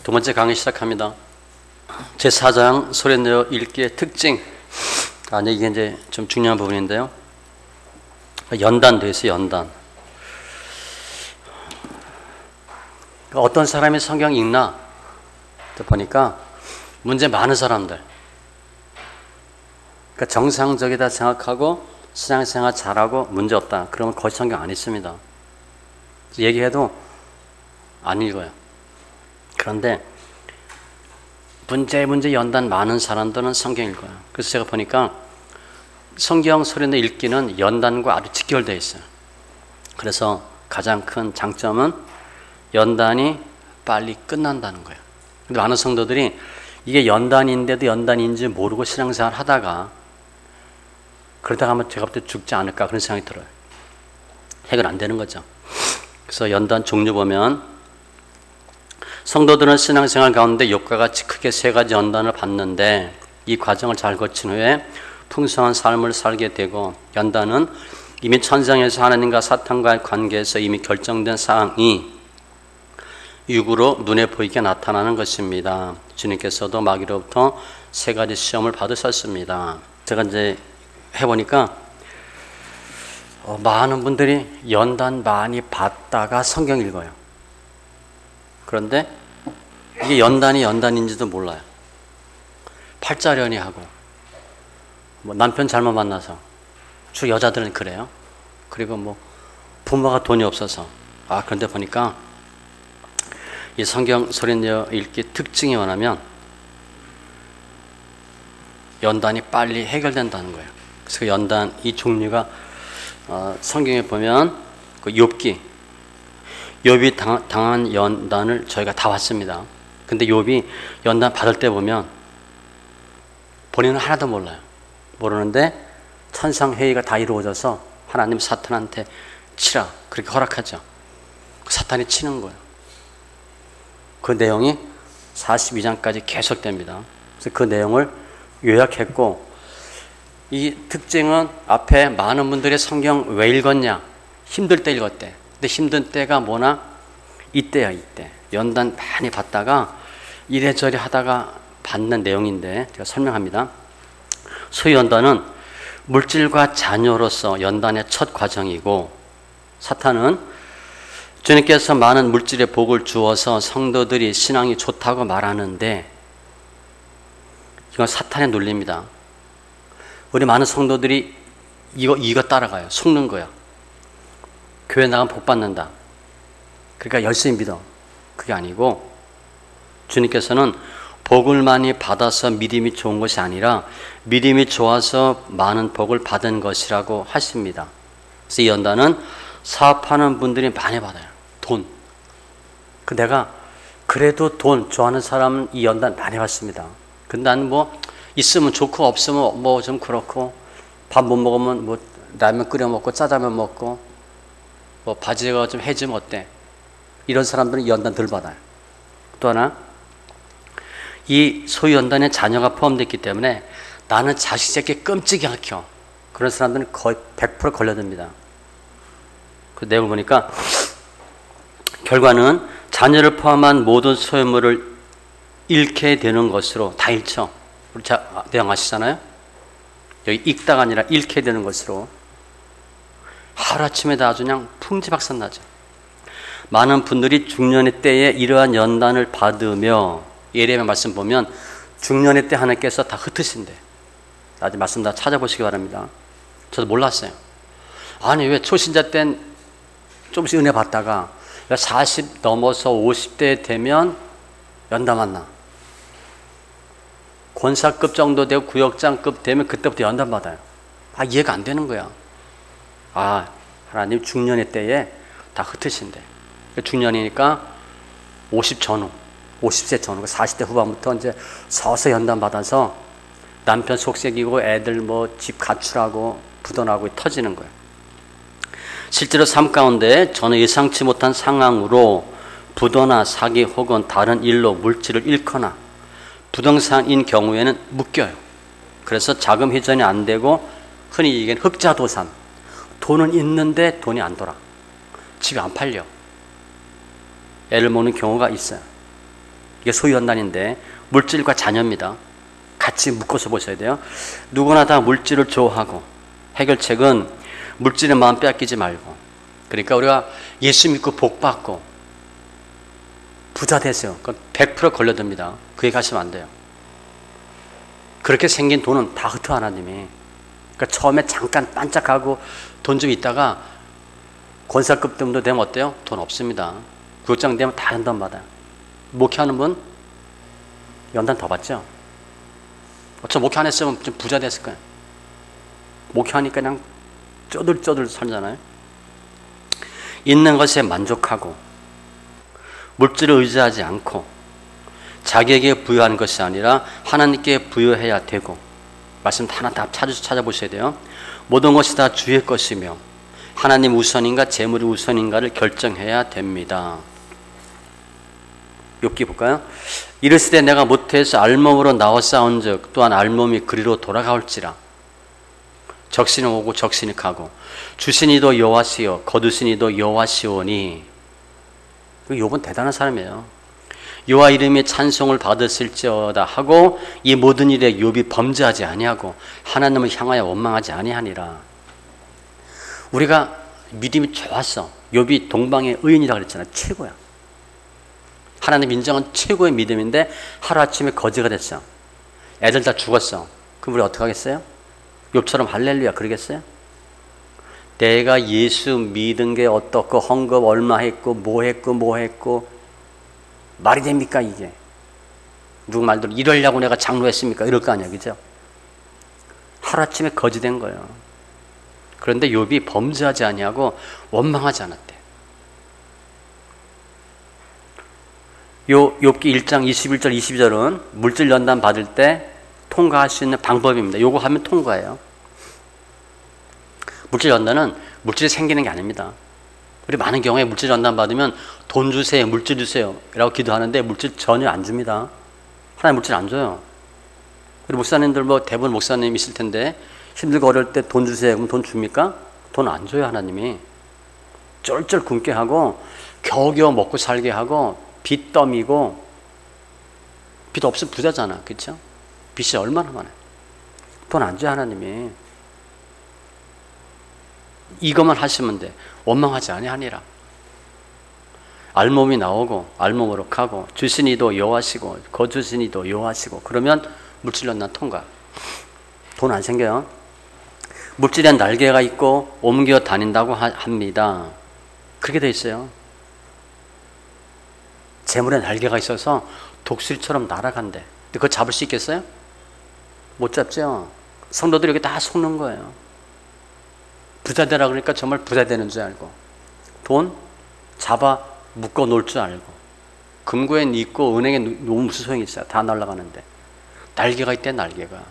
두 번째 강의 시작합니다. 제4장 소리내어 읽기의 특징. 이게 이제 좀 중요한 부분인데요. 연단도 있어요, 연단. 어떤 사람이 성경 읽나? 보니까 문제 많은 사람들. 그러니까 정상적이다 생각하고 신앙생활 잘하고 문제 없다. 그러면 거의 성경 안 읽습니다. 얘기해도 안 읽어요. 그런데 문제 연단 많은 사람들은 성경 읽어요. 그래서 제가 보니까 성경 소리내 읽기는 연단과 아주 직결되어 있어요. 그래서 가장 큰 장점은 연단이 빨리 끝난다는 거예요. 근데 많은 성도들이 이게 연단인데도 연단인지 모르고 신앙생활 하다가 그러다가 하면 제가 볼 때 죽지 않을까 그런 생각이 들어요. 해결 안 되는 거죠. 그래서 연단 종류 보면 성도들은 신앙생활 가운데 욥과 같이 크게 세 가지 연단을 받는데 이 과정을 잘 거친 후에 풍성한 삶을 살게 되고, 연단은 이미 천상에서 하나님과 사탄과의 관계에서 이미 결정된 사항이 육으로 눈에 보이게 나타나는 것입니다. 주님께서도 마귀로부터 세 가지 시험을 받으셨습니다. 제가 이제 해보니까 많은 분들이 연단 많이 받다가 성경 읽어요. 그런데 이게 연단인지도 몰라요. 팔자련이 하고 남편 잘못 만나서, 주 여자들은 그래요. 그리고 부모가 돈이 없어서. 그런데 보니까 이 성경 소리내어 읽기 특징이 뭐냐면 연단이 빨리 해결된다는 거예요. 그래서 연단 이 종류가 성경에 보면 그 욥이 당한 연단을 저희가 다 봤습니다. 근데 욥이 연단 받을 때 보면 본인은 하나도 몰라요. 모르는데 천상 회의가 다 이루어져서 하나님 사탄한테 치라 그렇게 허락하죠. 사탄이 치는 거예요. 그 내용이 42장까지 계속됩니다. 그래서 그 내용을 요약했고, 이 특징은 앞에 많은 분들이 성경 왜 읽었냐? 힘들 때 읽었대. 근데 힘든 때가 뭐나? 이때야, 이때. 연단 많이 받다가 이래저래 하다가 받는 내용인데 제가 설명합니다. 소위 연단은 물질과 자녀로서 연단의 첫 과정이고, 사탄은 주님께서 많은 물질의 복을 주어서 성도들이 신앙이 좋다고 말하는데 이건 사탄의 논리입니다. 우리 많은 성도들이 이거 따라가요. 속는 거야. 교회 나가면 복 받는다. 그러니까 열심히 믿어. 그게 아니고 주님께서는 복을 많이 받아서 믿음이 좋은 것이 아니라 믿음이 좋아서 많은 복을 받은 것이라고 하십니다. 그래서 이 연단은 사업하는 분들이 많이 받아요. 돈. 내가 그래도 돈 좋아하는 사람은 이 연단 많이 받습니다. 근데 나는 있으면 좋고 없으면 좀 그렇고, 밥 못 먹으면 라면 끓여 먹고 짜장면 먹고 바지가 좀 해지면 어때? 이런 사람들은 연단 덜 받아요. 또 하나, 이 소위 연단에 자녀가 포함되어 있기 때문에 나는 자식 새끼 끔찍이 켜. 그런 사람들은 거의 100% 걸려듭니다. 그 내용을 보니까 결과는 자녀를 포함한 모든 소유물을 잃게 되는 것으로 다 잃죠. 우리 내용 아시잖아요? 여기 읽다가 아니라 잃게 되는 것으로 하루아침에 다 아주 그냥 풍지박산나죠. 많은 분들이 중년의 때에 이러한 연단을 받으며, 예레미야 말씀 보면 중년의 때 하나님께서 다 흩으신대. 나중에 말씀 다 찾아보시기 바랍니다. 저도 몰랐어요. 아니 왜 초신자 땐 조금씩 은혜 받다가 40 넘어서 50대 되면 연단 받나? 권사급 정도 되고 구역장급 되면 그때부터 연단 받아요. 이해가 안 되는 거야. 하나님 중년의 때에 다 흩으신대. 중년이니까 50 전후, 50세 전후, 40대 후반부터 이제 서서 연단 받아서 남편 속색이고 애들 집 가출하고 부도나고 터지는 거예요. 실제로 삶 가운데 저는 예상치 못한 상황으로 부도나 사기 혹은 다른 일로 물질을 잃거나 부동산인 경우에는 묶여요. 그래서 자금 회전이 안 되고 흔히 얘기하는 흑자도산. 돈은 있는데 돈이 안 돌아. 집이 안 팔려. 애를 먹는 경우가 있어요. 이게 소유연단인데 물질과 자녀입니다. 같이 묶어서 보셔야 돼요. 누구나 다 물질을 좋아하고 해결책은 물질의 마음 빼앗기지 말고, 그러니까 우리가 예수 믿고 복 받고 부자 되세요. 그건 100% 걸려듭니다. 그 얘기 하시면 안 돼요. 그렇게 생긴 돈은 다 흩어 하나님이. 그러니까 처음에 잠깐 반짝하고 돈 좀 있다가 권사급 정도 되면 어때요? 돈 없습니다. 구역장 되면 다 연단 받아요. 목회하는 분 연단 더 받죠? 어차피 목회 안 했으면 좀 부자 됐을 거예요. 목회하니까 그냥 쪼들쪼들 살잖아요. 있는 것에 만족하고 물질을 의지하지 않고 자기에게 부여하는 것이 아니라 하나님께 부여해야 되고, 말씀 하나 다 찾아보셔야 돼요. 모든 것이 다 주의 것이며 하나님 우선인가 재물이 우선인가를 결정해야 됩니다. 욥기 볼까요? 이르시되 내가 모태에서 알몸으로 나와 싸운즉 또한 알몸이 그리로 돌아가올지라. 적신이 오고 적신이 가고 주신 이도 여호와시요 거두신 이도 여호와시오니. 욥은 대단한 사람이에요. 여호와 이름의 찬송을 받으실지어다 하고 이 모든 일에 욥이 범죄하지 아니하고 하나님을 향하여 원망하지 아니하니라. 우리가 믿음이 좋았어. 욥이 동방의 의인이라고 그랬잖아. 최고야. 하나님 인정한 최고의 믿음인데 하루아침에 거지가 됐어. 애들 다 죽었어. 그럼 우리 어떻게 하겠어요? 욥처럼 할렐루야 그러겠어요? 내가 예수 믿은 게 어떻고 헌금 얼마 했고 뭐 했고 말이 됩니까 이게? 누구 말대로 이러려고 내가 장로했습니까? 이럴 거 아니야, 그죠? 하루아침에 거지된 거예요. 그런데 욥이 범죄하지 아니하고 원망하지 않았대. 욥기 1장 21절 22절은 물질 연단 받을 때 통과할 수 있는 방법입니다. 요거 하면 통과해요. 물질 연단은 물질이 생기는 게 아닙니다. 우리 많은 경우에 물질 연단 받으면 돈 주세요, 물질 주세요 라고 기도하는데 물질 전혀 안 줍니다. 하나님 물질 안 줘요. 우리 목사님들 뭐 대부분 목사님 있을 텐데 힘들고 어려울 때 돈 주세요 그럼 돈 줍니까? 돈 안 줘요. 하나님이 쩔쩔 굶게 하고 겨우겨우 먹고 살게 하고 빚 떠미고, 빚 없으면 부자잖아, 그렇죠? 빚이 얼마나 많아요. 돈 안 줘요. 하나님이. 이것만 하시면 돼. 원망하지 아니하니라. 알몸이 나오고 알몸으로 가고 주신 이도 여호와시고 거주신 이도 여호와시고, 그러면 물질연단 통과. 돈 안 생겨요. 물질엔 날개가 있고 옮겨 다닌다고 합니다. 그렇게 돼 있어요. 재물에 날개가 있어서 독수리처럼 날아간대. 근데 그거 잡을 수 있겠어요? 못 잡죠. 성도들이 여기 다 속는 거예요. 부자 되라 그러니까 정말 부자 되는 줄 알고, 돈 잡아 묶어 놓을 줄 알고, 금고에 있고 은행에 놓으면 무슨 소용이 있어요. 다 날아가는데. 날개가 있대, 날개가.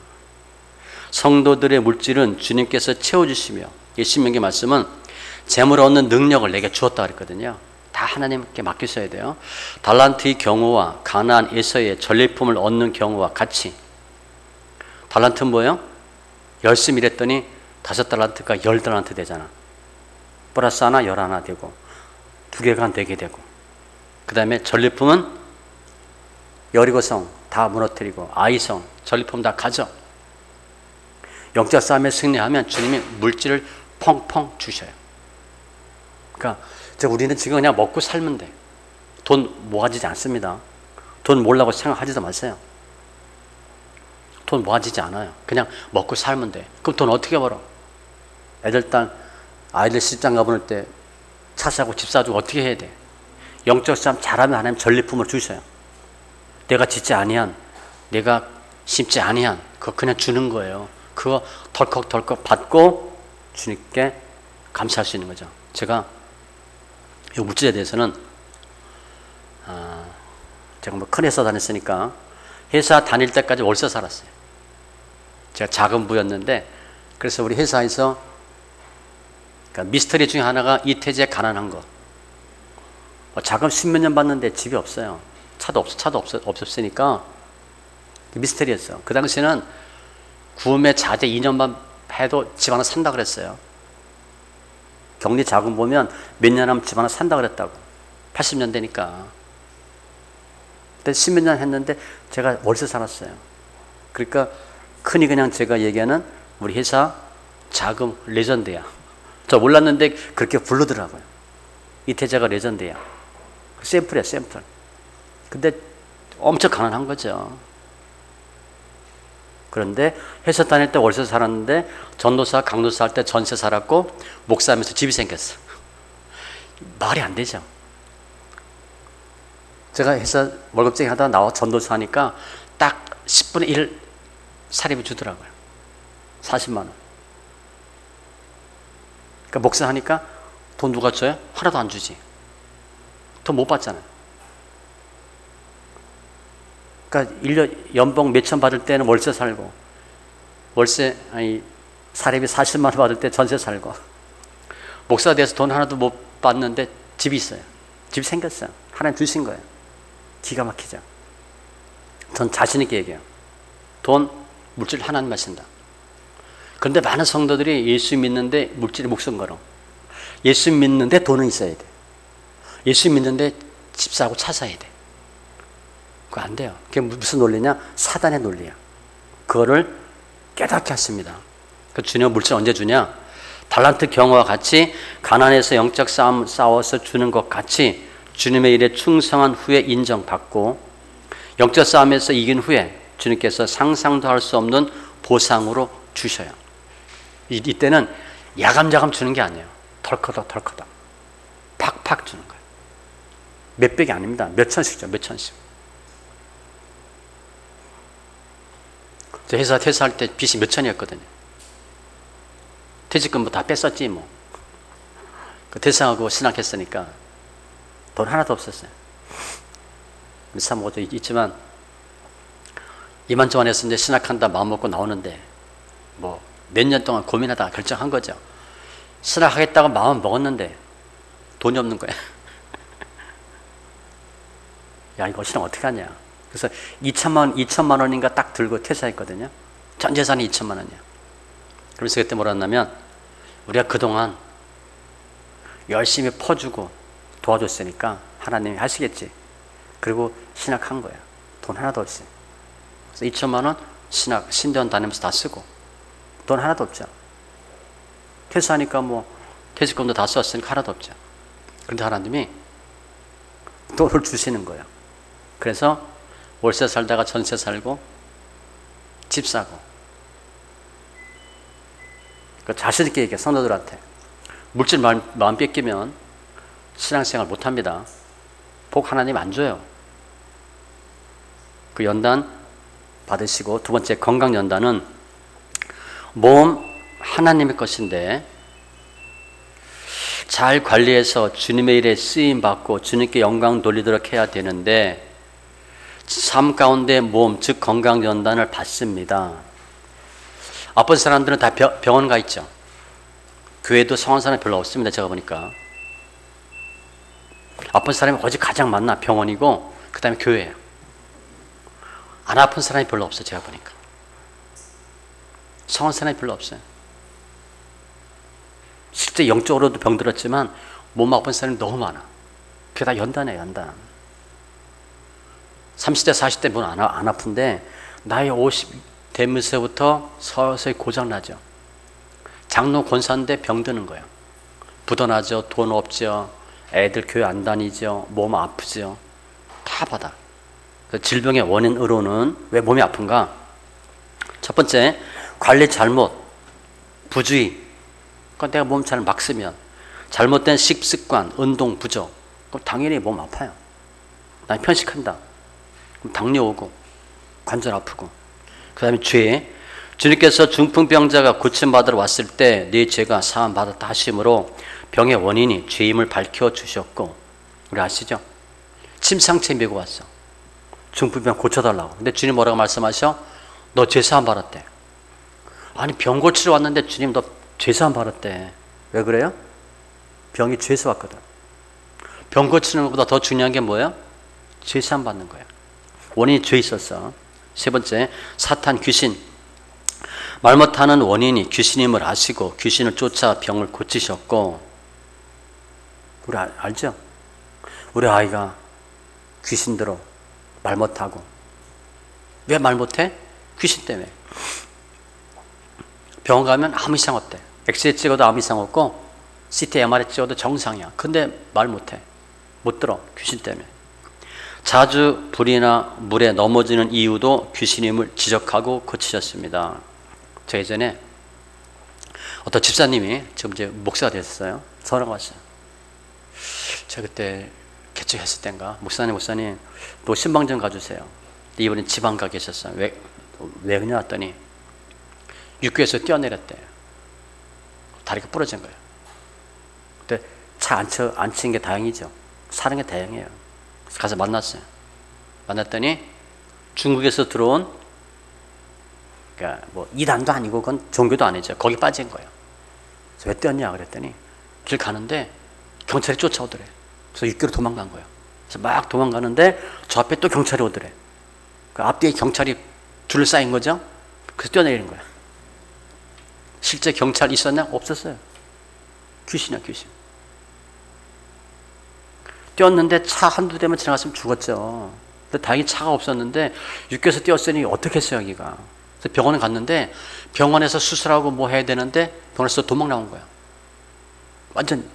성도들의 물질은 주님께서 채워주시며, 신명기 말씀은 재물을 얻는 능력을 내게 주었다 그랬거든요. 다 하나님께 맡기셔야 돼요. 달란트의 경우와 가나안 에서의 전리품을 얻는 경우와 같이. 달란트는 뭐예요? 열심히 일했더니 5달란트가 10달란트 되잖아. 플러스 하나 11 되고 2개가 되게 되고, 그 다음에 전리품은 여리고성 다 무너뜨리고 아이성 전리품 다 가져. 영적 싸움에 승리하면 주님이 물질을 펑펑 주셔요. 그러니까 우리는 지금 그냥 먹고 살면 돼. 돈 모아지지 않습니다. 돈 모으려고 생각하지도 마세요. 돈 모아지지 않아요. 그냥 먹고 살면 돼. 그럼 돈 어떻게 벌어? 애들 딸 아이들 시집장 가보낼 때 차 사고 집 사주고 어떻게 해야 돼? 영적 싸움 잘하면 하나님 전리품을 주셔요. 내가 짓지 아니한, 내가 심지 아니한 그거 그냥 주는 거예요. 그거 덜컥덜컥 받고 주님께 감사할 수 있는 거죠. 제가 이 물질에 대해서는 제가 뭐 큰 회사 다녔으니까 회사 다닐 때까지 월세 살았어요. 제가 작은 부였는데, 그래서 우리 회사에서 그러니까 미스터리 중에 하나가 이태지의 가난한 거. 자금 10몇 년 받는데 집이 없어요. 차도 없었으니까 미스터리였어. 그 당시에는 구음의 자재 2년만 해도 집 하나 산다 그랬어요. 격리 자금 보면 몇 년 하면 집 하나 산다 그랬다고. 80년대니까. 그때 10몇 년 했는데 제가 월세 살았어요. 그러니까 흔히 그냥 제가 얘기하는 우리 회사 자금 레전드야. 저 몰랐는데 그렇게 부르더라고요. 이태자가 레전드야. 샘플이야, 샘플. 근데 엄청 가난한 거죠. 그런데 회사 다닐 때 월세 살았는데 전도사, 강도사 할 때 전세 살았고 목사하면서 집이 생겼어. 말이 안 되죠. 제가 회사 월급쟁이 하다가 나와 전도사 하니까 딱 10분의 1 사립이 주더라고요. 40만 원. 그러니까 목사 하니까 돈 누가 줘요? 하나도 안 주지. 돈 못 받잖아요. 그러니까 1년 연봉 몇천 받을 때는 월세 살고 사례비 40만 원 받을 때 전세 살고 목사가 돼서 돈 하나도 못 받는데 집이 있어요. 집이 생겼어요. 하나님 주신 거예요. 기가 막히죠. 전 자신 있게 얘기해요. 돈, 물질 하나님 하신다. 그런데 많은 성도들이 예수 믿는데 물질이 목숨 걸어. 예수 믿는데 돈은 있어야 돼. 예수 믿는데 집 사고 차 사야 돼. 그거 안 돼요. 그게 무슨 논리냐? 사단의 논리야. 그거를 깨닫게 하십니다. 그 주님 물질 언제 주냐? 달란트 경우와 같이 가난해서 영적 싸움 싸워서 주는 것 같이 주님의 일에 충성한 후에 인정받고 영적 싸움에서 이긴 후에 주님께서 상상도 할 수 없는 보상으로 주셔요. 이때는 야감야감 주는 게 아니에요. 덜커덕 덜커덕 팍팍 주는 거예요. 몇백이 아닙니다. 몇 천씩죠. 몇 천씩. 저 회사 퇴사할 때 빚이 몇 천이었거든요. 퇴직금도 다 뺐었지 뭐. 그 퇴사하고 신학했으니까 돈 하나도 없었어요. 사모도 있지만 이만저만 해서 이제 신학한다 마음 먹고 나오는데 뭐 몇 년 동안 고민하다가 결정한 거죠. 신학하겠다고 마음 먹었는데 돈이 없는 거야. 야 이거 신학 어떻게 하냐. 그래서 2천만 원인가 딱 들고 퇴사했거든요. 전 재산이 2천만 원이야. 그래서 그때 뭐라 했냐면 우리가 그동안 열심히 퍼주고 도와줬으니까 하나님이 하시겠지. 그리고 신학한 거야. 돈 하나도 없이. 그래서 2천만 원 신대원 다니면서 다 쓰고 돈 하나도 없죠. 퇴사하니까 뭐 퇴직금도 다 썼으니까 하나도 없죠. 그런데 하나님이 돈을 주시는 거예요. 그래서 월세 살다가 전세 살고 집 사고. 그 자신 있게 얘기해 성도들한테. 물질 마음 뺏기면 신앙생활 못합니다. 복 하나님 안 줘요. 그 연단 받으시고 두 번째 건강 연단은 몸 하나님의 것인데 잘 관리해서 주님의 일에 쓰임받고 주님께 영광 돌리도록 해야 되는데 삶 가운데 몸, 즉 건강 연단을 받습니다. 아픈 사람들은 다 병원 가 있죠. 교회도 성한 사람이 별로 없습니다. 제가 보니까 아픈 사람이 어디 가장 많나? 병원이고 그 다음에 교회예요. 안 아픈 사람이 별로 없어요. 제가 보니까 성한 사람이 별로 없어요. 실제 영적으로도 병들었지만 몸 아픈 사람이 너무 많아. 그게 다 연단이에요. 연단. 30대 40대 뭐 안 아픈데 나이 50 되면서부터 서서히 고장나죠. 장로 권사인데 병드는 거예요. 부도나죠. 돈 없죠. 애들 교회 안 다니죠. 몸 아프죠. 다 받아. 그 질병의 원인으로는 왜 몸이 아픈가? 첫 번째, 관리 잘못, 부주의. 그러니까 내가 몸 잘 막 쓰면 잘못된 식습관, 운동 부족. 그럼 당연히 몸 아파요. 난 편식한다. 그럼 당뇨 오고 관절 아프고. 그 다음에 죄. 주님께서 중풍병자가 고침받으러 왔을 때 네 죄가 사함 받았다 하심으로 병의 원인이 죄임을 밝혀주셨고, 우리 아시죠? 침상체 메고 왔어. 중풍병 고쳐달라고. 근데 주님 뭐라고 말씀하셔? 너 죄 사함 받았대. 아니 병 고치러 왔는데 주님 너 죄 사함 받았대. 왜 그래요? 병이 죄에서 왔거든. 병 고치는 것보다 더 중요한 게 뭐예요? 죄 사함 받는 거야. 원인이 죄에 있었어. 세 번째, 사탄 귀신. 말 못하는 원인이 귀신임을 아시고 귀신을 쫓아 병을 고치셨고, 우리 알죠? 우리 아이가 귀신 들어 말 못하고. 왜 말 못해? 귀신 때문에. 병원 가면 아무 이상 없대. 엑스레이 찍어도 아무 이상 없고 CT, MRI 찍어도 정상이야. 근데 말 못해. 못 들어. 귀신 때문에. 자주 불이나 물에 넘어지는 이유도 귀신임을 지적하고 고치셨습니다. 제가 예전에 어떤 집사님이 지금 이제 목사가 됐어요. 전화가 왔어요. 제가 그때 개척했을 때인가 목사님 또 신방 좀 가주세요. 이번엔 지방 가 계셨어요. 왜 그냐 했더니 육교에서 뛰어내렸대. 다리가 부러진 거예요. 근데 차 안 치는 게 다행이죠. 사는 게 다행이에요. 가서 만났어요. 만났더니 중국에서 들어온, 그러니까 뭐 이단도 아니고 그건 종교도 아니죠. 거기 빠진 거예요. 그래서 왜 뛰었냐 그랬더니 길 가는데 경찰이 쫓아오더래. 그래서 육교로 도망간 거예요. 그래서 막 도망가는데 저 앞에 또 경찰이 오더래. 그 앞뒤에 경찰이 둘러싸인 거죠. 그래서 뛰어내리는 거야. 실제 경찰 있었냐? 없었어요. 귀신이야, 귀신. 뛰었는데 차 한두 대만 지나갔으면 죽었죠. 근데 다행히 차가 없었는데 육교에서 뛰었으니 어떻게 했어요, 여기가. 그래서 병원에 갔는데 병원에서 수술하고 뭐 해야 되는데 병원에서 도망 나온 거야. 완전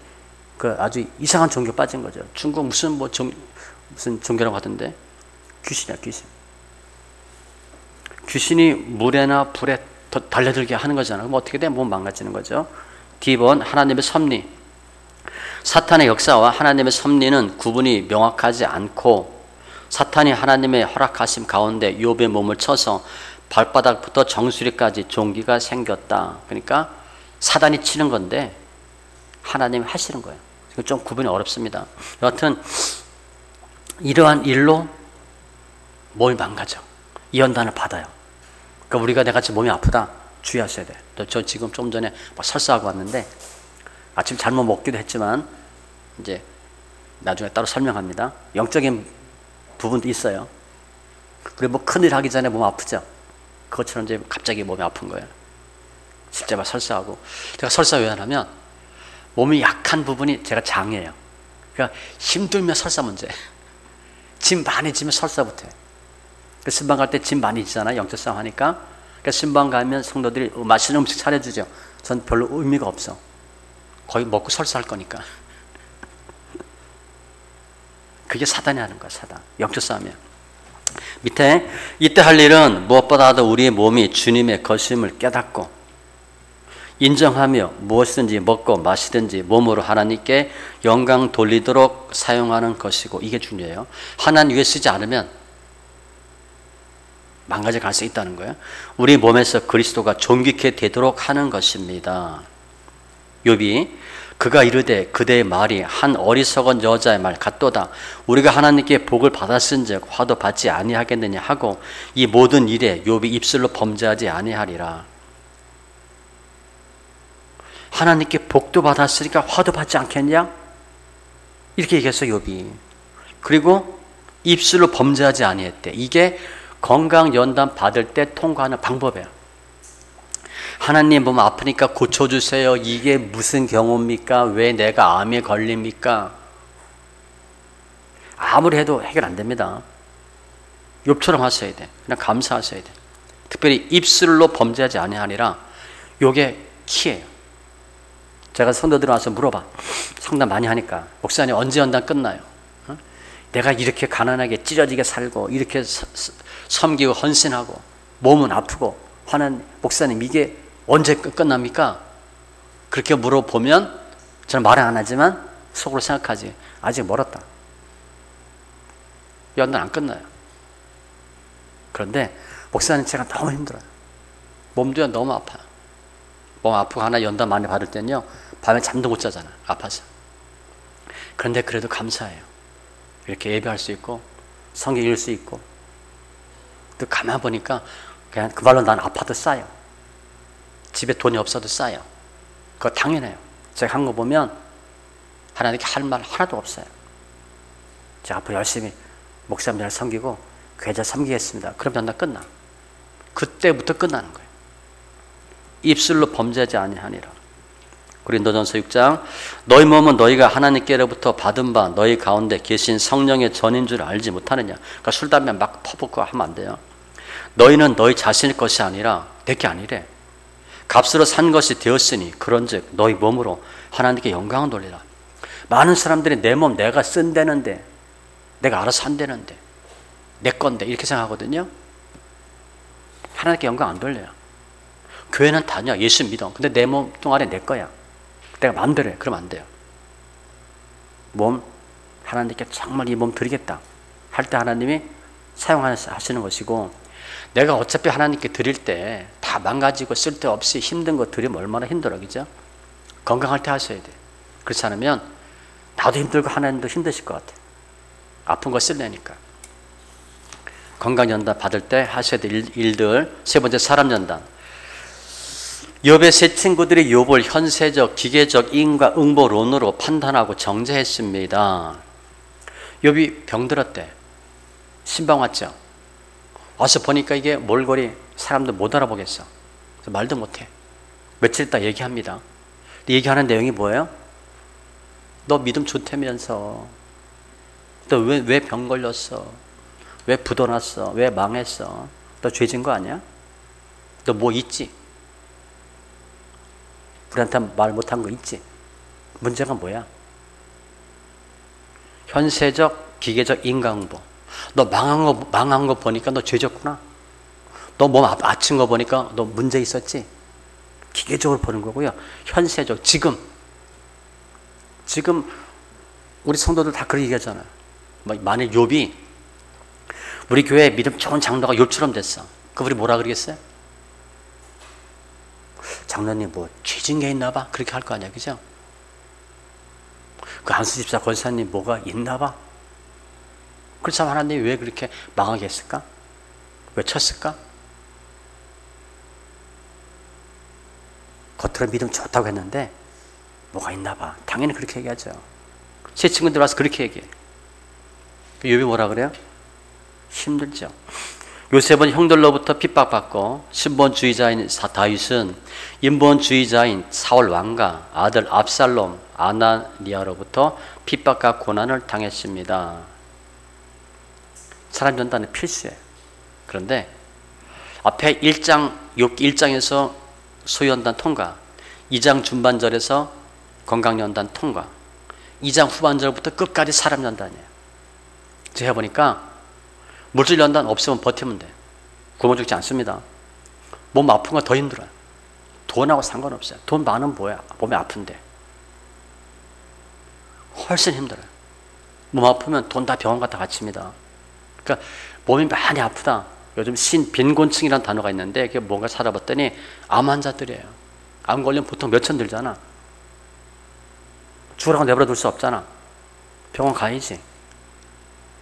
그 아주 이상한 종교 빠진 거죠. 중국 무슨 종교라고 하던데 귀신이야, 귀신. 귀신이 물에나 불에 달려들게 하는 거잖아요. 그럼 어떻게 돼? 몸 망가지는 거죠. D번 하나님의 섭리. 사탄의 역사와 하나님의 섭리는 구분이 명확하지 않고 사탄이 하나님의 허락하심 가운데 욥의 몸을 쳐서 발바닥부터 정수리까지 종기가 생겼다. 그러니까 사단이 치는 건데 하나님이 하시는 거예요. 이거 좀 구분이 어렵습니다. 여하튼 이러한 일로 몸이 망가져. 이 연단을 받아요. 그러니까 우리가 내가 지금 몸이 아프다. 주의하셔야 돼. 저 지금 좀 전에 막 설사하고 왔는데 아침 잘못 먹기도 했지만 이제 나중에 따로 설명합니다. 영적인 부분도 있어요. 우리 뭐 큰일 하기 전에 몸 아프죠. 그것처럼 이제 갑자기 몸이 아픈 거예요. 실제 막 설사하고. 제가 설사 왜 하냐면 몸이 약한 부분이 제가 장이에요. 그러니까 힘들면 설사 문제. 짐 많이 지면 설사부터 해. 그 신방 갈 때 짐 많이 지잖아요. 영적 싸움 하니까. 그러니까 신방 가면 성도들이 맛있는 음식 차려주죠. 전 별로 의미가 없어. 거의 먹고 설사할 거니까. 그게 사단이 하는 거야, 사단. 영적 싸움이야. 밑에 이때 할 일은 무엇보다도 우리의 몸이 주님의 것임을 깨닫고 인정하며 무엇이든지 먹고 마시든지 몸으로 하나님께 영광 돌리도록 사용하는 것이고, 이게 중요해요. 하나님 위해 쓰지 않으면 망가져 갈 수 있다는 거예요. 우리 몸에서 그리스도가 존귀케 되도록 하는 것입니다. 욥이 그가 이르되 그대의 말이 한 어리석은 여자의 말 같도다. 우리가 하나님께 복을 받았은즉 화도 받지 아니하겠느냐 하고 이 모든 일에 욥이 입술로 범죄하지 아니하리라. 하나님께 복도 받았으니까 화도 받지 않겠냐? 이렇게 얘기했어요, 욥이. 그리고 입술로 범죄하지 아니했대. 이게 건강연단 받을 때 통과하는 방법이에요. 하나님 보면 아프니까 고쳐주세요. 이게 무슨 경우입니까? 왜 내가 암에 걸립니까? 아무리 해도 해결 안 됩니다. 욥처럼 하셔야 돼. 그냥 감사하셔야 돼. 특별히 입술로 범죄하지 아니하니라. 요게 키예요. 제가 성도들 와서 물어봐. 상담 많이 하니까. 목사님 언제 연단 끝나요? 내가 이렇게 가난하게 찢어지게 살고 이렇게 섬기고 헌신하고 몸은 아프고 하는 목사님 이게 언제 끝납니까? 그렇게 물어보면 저는 말은 안 하지만 속으로 생각하지. 아직 멀었다. 연단 안 끝나요. 그런데 목사님 제가 너무 힘들어요. 몸도 너무 아파요. 몸 아프고 하나 연단 많이 받을 때는요 밤에 잠도 못 자잖아요. 아파서. 그런데 그래도 감사해요. 이렇게 예배할 수 있고 성경 읽을 수 있고 또 가만 보니까 그냥 그 말로 난 아파도 싸요. 집에 돈이 없어도 싸요. 그거 당연해요. 제가 한 거 보면 하나님께 할 말 하나도 없어요. 제가 앞으로 열심히 목사님들 섬기고 교회자 섬기겠습니다. 그럼 연단 끝나. 그때부터 끝나는 거예요. 입술로 범죄하지 아니하니라. 고린도전서 6장 너희 몸은 너희가 하나님께로부터 받은 바 너희 가운데 계신 성령의 전인 줄 알지 못하느냐. 그러니까 술 담배 막 퍼붓고 하면 안 돼요. 너희는 너희 자신의 것이 아니라 내게 아니래. 값으로 산 것이 되었으니 그런즉 너희 몸으로 하나님께 영광을 돌리라. 많은 사람들이 내 몸 내가 쓴다는데, 내가 알아서 한다는데, 내 건데 이렇게 생각하거든요. 하나님께 영광 안 돌려요. 교회는 다녀, 예수 믿어. 근데 내 몸 동안에 내 거야. 내가 마음대로 해. 그러면 안 돼요. 몸 하나님께 정말 이 몸 드리겠다 할 때 하나님이 사용하시는 것이고, 내가 어차피 하나님께 드릴 때 다 망가지고 쓸데없이 힘든 거 드리면 얼마나 힘들어, 그죠? 건강할 때 하셔야 돼. 그렇지 않으면 나도 힘들고 하나님도 힘드실 것 같아. 아픈 거 쓰려니까. 건강연단 받을 때 하셔야 될 일들. 세 번째, 사람연단. 욥의 세 친구들이 욥을 현세적, 기계적 인과 응보론으로 판단하고 정죄했습니다. 욥이 병들었대. 신방 왔죠. 와서 보니까 이게 몰골이 사람들 못 알아보겠어. 그래서 말도 못해. 며칠 있다 얘기합니다. 얘기하는 내용이 뭐예요? 너 믿음 좋다면서, 너 왜 병 걸렸어? 왜 부도났어? 왜 망했어? 너 죄진 거 아니야? 너 뭐 있지? 우리한테 말 못한 거 있지? 문제가 뭐야? 현세적, 기계적 인과응보. 너 망한 거 보니까 너 죄졌구나. 너 몸 아친 거 보니까 너 문제 있었지? 기계적으로 보는 거고요. 현세적, 지금 우리 성도들 다 그렇게 얘기하잖아요. 만약 욥이 우리 교회 믿음 좋은 장로가 욥처럼 됐어. 그분이 뭐라 그러겠어요? 장로님 뭐 죄진 게 있나 봐. 그렇게 할 거 아니야, 그죠? 그 안수 집사 권사님 뭐가 있나 봐. 그렇다면 하나님이 왜 그렇게 망하게 했을까? 왜 쳤을까? 겉으로 믿음 좋다고 했는데 뭐가 있나 봐. 당연히 그렇게 얘기하죠. 제 친구들 와서 그렇게 얘기해. 욥이 뭐라 그래요? 힘들죠. 요셉은 형들로부터 핍박받고 신본주의자인 다윗은 인본주의자인 사울 왕과 아들 압살롬 아나니아로부터 핍박과 고난을 당했습니다. 사람 연단은 필수예요. 그런데 앞에 1장, 욥기 1장에서 소연단 통과, 2장 중반절에서 건강연단 통과, 2장 후반절부터 끝까지 사람 연단이에요. 제가 해보니까 물질 연단 없으면 버티면 돼. 굶어 죽지 않습니다. 몸 아픈 거 더 힘들어요. 돈하고 상관없어요. 돈 많으면 뭐야? 몸이 아픈데. 훨씬 힘들어요. 몸 아프면 돈 다 병원 갔다 갇힙니다. 그러니까 몸이 많이 아프다. 요즘 빈곤층이라는 단어가 있는데 그게 뭔가 찾아봤더니 암 환자들이에요. 암 걸리면 보통 몇천 들잖아. 죽으라고 내버려 둘 수 없잖아. 병원 가야지.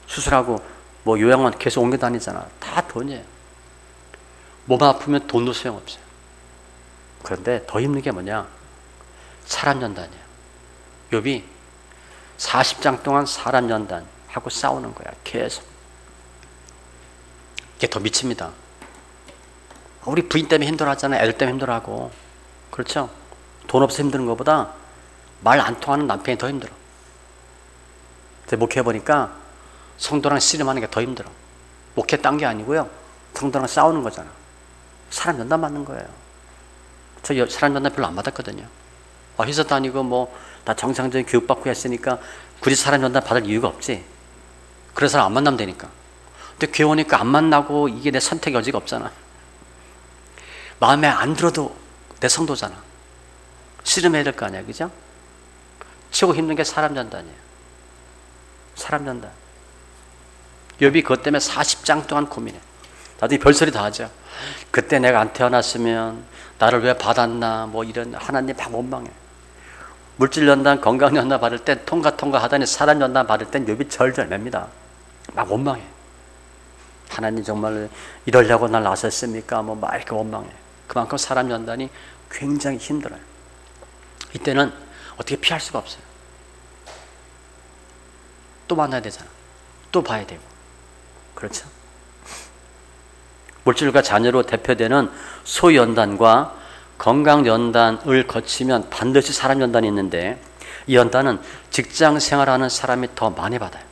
수술하고 뭐 요양원 계속 옮겨 다니잖아. 다 돈이에요. 몸 아프면 돈도 소용없어요. 그런데 더 힘든 게 뭐냐? 사람 연단이에요. 욥이 40장 동안 사람 연단하고 싸우는 거야. 계속. 이게 더 미칩니다. 우리 부인 때문에 힘들어하잖아요. 애들 때문에 힘들어하고. 그렇죠? 돈 없어 힘드는 것보다 말 안 통하는 남편이 더 힘들어. 제가 목회해보니까 성도랑 씨름하는 게 더 힘들어. 목회 딴 게 아니고요. 성도랑 싸우는 거잖아. 사람 연단 받는 거예요. 저 사람 연단 별로 안 받았거든요. 회사 다니고 뭐 다 정상적인 교육받고 했으니까 굳이 사람 연단 받을 이유가 없지. 그래서 안 만나면 되니까. 근데 교회 오니까 안 만나고 이게 내 선택 여지가 없잖아. 마음에 안 들어도 내 성도잖아. 씨름해야 될 거 아니야, 그죠? 최고 힘든 게 사람 연단이에요. 사람 연단. 욥이 그것 때문에 40장 동안 고민해. 나중에 별소리 다 하죠. 그때 내가 안 태어났으면 나를 왜 받았나, 뭐 이런 하나님 막 원망해. 물질 연단, 건강 연단 받을 때 통과 하다니 사람 연단 받을 땐 욥이 절절 맵니다. 막 원망해. 하나님 정말 이러려고 날 낳으셨습니까? 뭐 막 이렇게 원망해. 그만큼 사람 연단이 굉장히 힘들어요. 이때는 어떻게 피할 수가 없어요. 또 만나야 되잖아. 또 봐야 되고. 그렇죠? 물질과 자녀로 대표되는 소연단과 건강연단을 거치면 반드시 사람연단이 있는데 이 연단은 직장 생활하는 사람이 더 많이 받아요.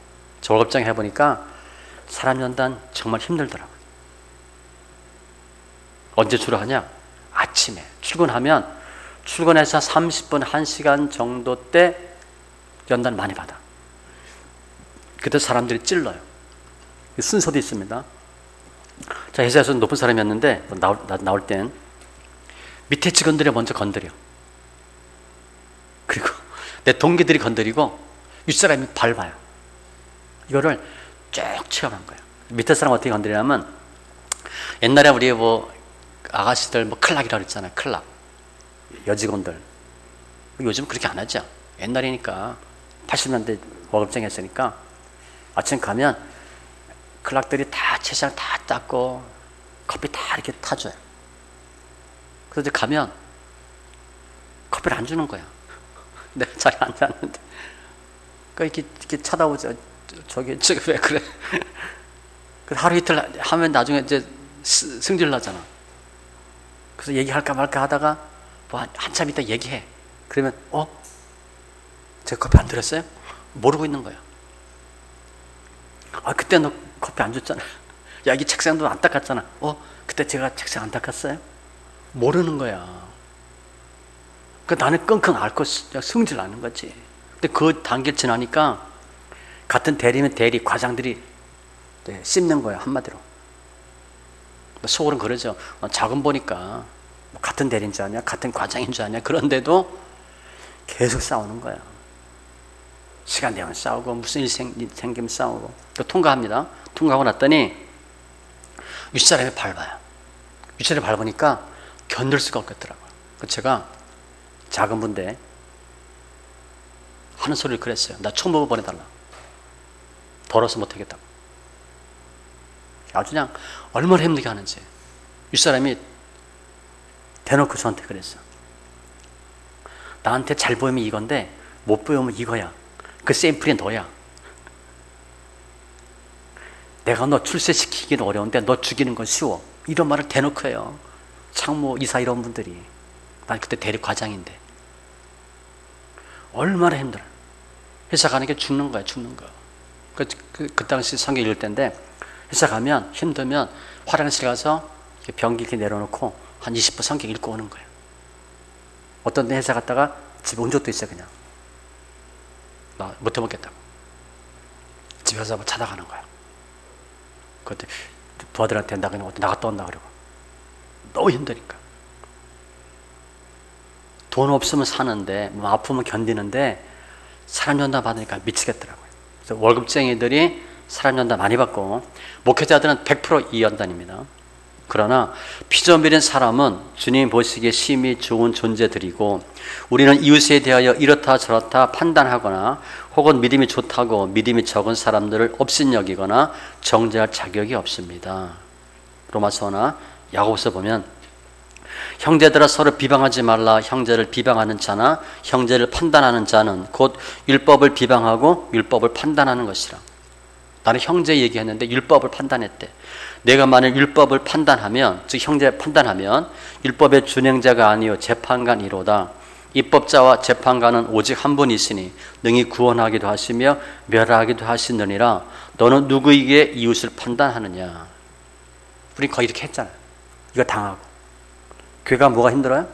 저 월급장 해보니까 사람연단 정말 힘들더라고요. 언제 주로 하냐? 아침에 출근하면 출근해서 30분 1시간 정도 때 연단 많이 받아. 그때 사람들이 찔러요. 순서도 있습니다. 자, 회사에서 높은 사람이었는데 나올 땐 밑에 직원들이 먼저 건드려. 그리고 내 동기들이 건드리고 윗사람이 밟아요. 이거를 쭉 체험한 거예요. 밑에 사람 어떻게 건드리냐면 옛날에 우리 뭐 아가씨들 뭐 클락이라고 그랬잖아요. 클락. 여직원들. 요즘 그렇게 안 하죠. 옛날이니까 80년대 월급쟁이 했으니까 아침 가면 클락들이 다 채상 다 닦고 커피 다 이렇게 타줘요. 그래서 이제 가면 커피를 안 주는 거야. 내가 자리에 앉았는데 그러니까 이렇게 쳐다보죠. 저기 왜 그래? 하루 이틀 하면 나중에 이제 승질 나잖아. 그래서 얘기할까 말까 하다가 뭐 한참 있다 얘기해. 그러면 제가 커피 안 드렸어요? 모르고 있는 거야. 그때 너 커피 안 줬잖아. 야, 이 책상도 안 닦았잖아. 그때 제가 책상 안 닦았어요? 모르는 거야. 나는 끙끙 앓고 승질 나는 거지. 근데 그 단계를 지나니까 같은 대리면 대리, 과장들이 씹는 거야, 한마디로. 속으로는 그러죠. 작은 보니까 같은 대리인 줄 아냐, 같은 과장인 줄 아냐. 그런데도 계속 싸우는 거야. 시간 되면 싸우고 무슨 일 생기면 싸우고. 통과합니다. 통과하고 났더니 윗사람이 밟아요. 윗사람이 밟으니까 견딜 수가 없겠더라고요. 제가 작은 분데 하는 소리를 그랬어요. 나 총무부 보내달라. 더러워서 못하겠다고. 아주 그냥 얼마나 힘들게 하는지. 윗사람이 대놓고 저한테 그랬어. 나한테 잘 보이면 이건데 못 보이면 이거야. 그 샘플이 너야. 내가 너 출세시키기는 어려운데 너 죽이는 건 쉬워. 이런 말을 대놓고 해요. 창무 이사 이런 분들이. 난 그때 대리 과장인데 얼마나 힘들어. 회사 가는 게 죽는 거야, 죽는 거. 그 당시 성경 읽을 때인데 회사 가면 힘들면 화장실 가서 변기 이렇게 내려놓고 한 20분 성경 읽고 오는 거예요. 어떤 데 회사 갔다가 집에 온 적도 있어요. 그냥 나 못 해먹겠다고 집에 가서 한번 찾아가는 거야. 그때 부하들한테 나 그냥 나갔다 온다 그러고 너무 힘드니까. 돈 없으면 사는데 뭐 아프면 견디는데 사람연단 받으니까 미치겠더라고요. 그래서 월급쟁이들이 사람연단 많이 받고 목회자들은 100% 이 연단입니다. 그러나 피조물인 사람은 주님 보시기에 심히 좋은 존재들이고 우리는 이웃에 대하여 이렇다 저렇다 판단하거나 혹은 믿음이 좋다고 믿음이 적은 사람들을 업신여기거나 정죄할 자격이 없습니다. 로마서나 야고보서 보면 형제들아 서로 비방하지 말라. 형제를 비방하는 자나 형제를 판단하는 자는 곧 율법을 비방하고 율법을 판단하는 것이라. 나는 형제 얘기했는데 율법을 판단했대. 내가 만약 율법을 판단하면, 즉 형제 판단하면 율법의 준행자가 아니요 재판관이로다. 입법자와 재판관은 오직 한 분 있으니 능히 구원하기도 하시며 멸하기도 하시느니라. 너는 누구에게 이웃을 판단하느냐. 우리 거의 이렇게 했잖아요. 이거 당하고. 교회가 뭐가 힘들어요?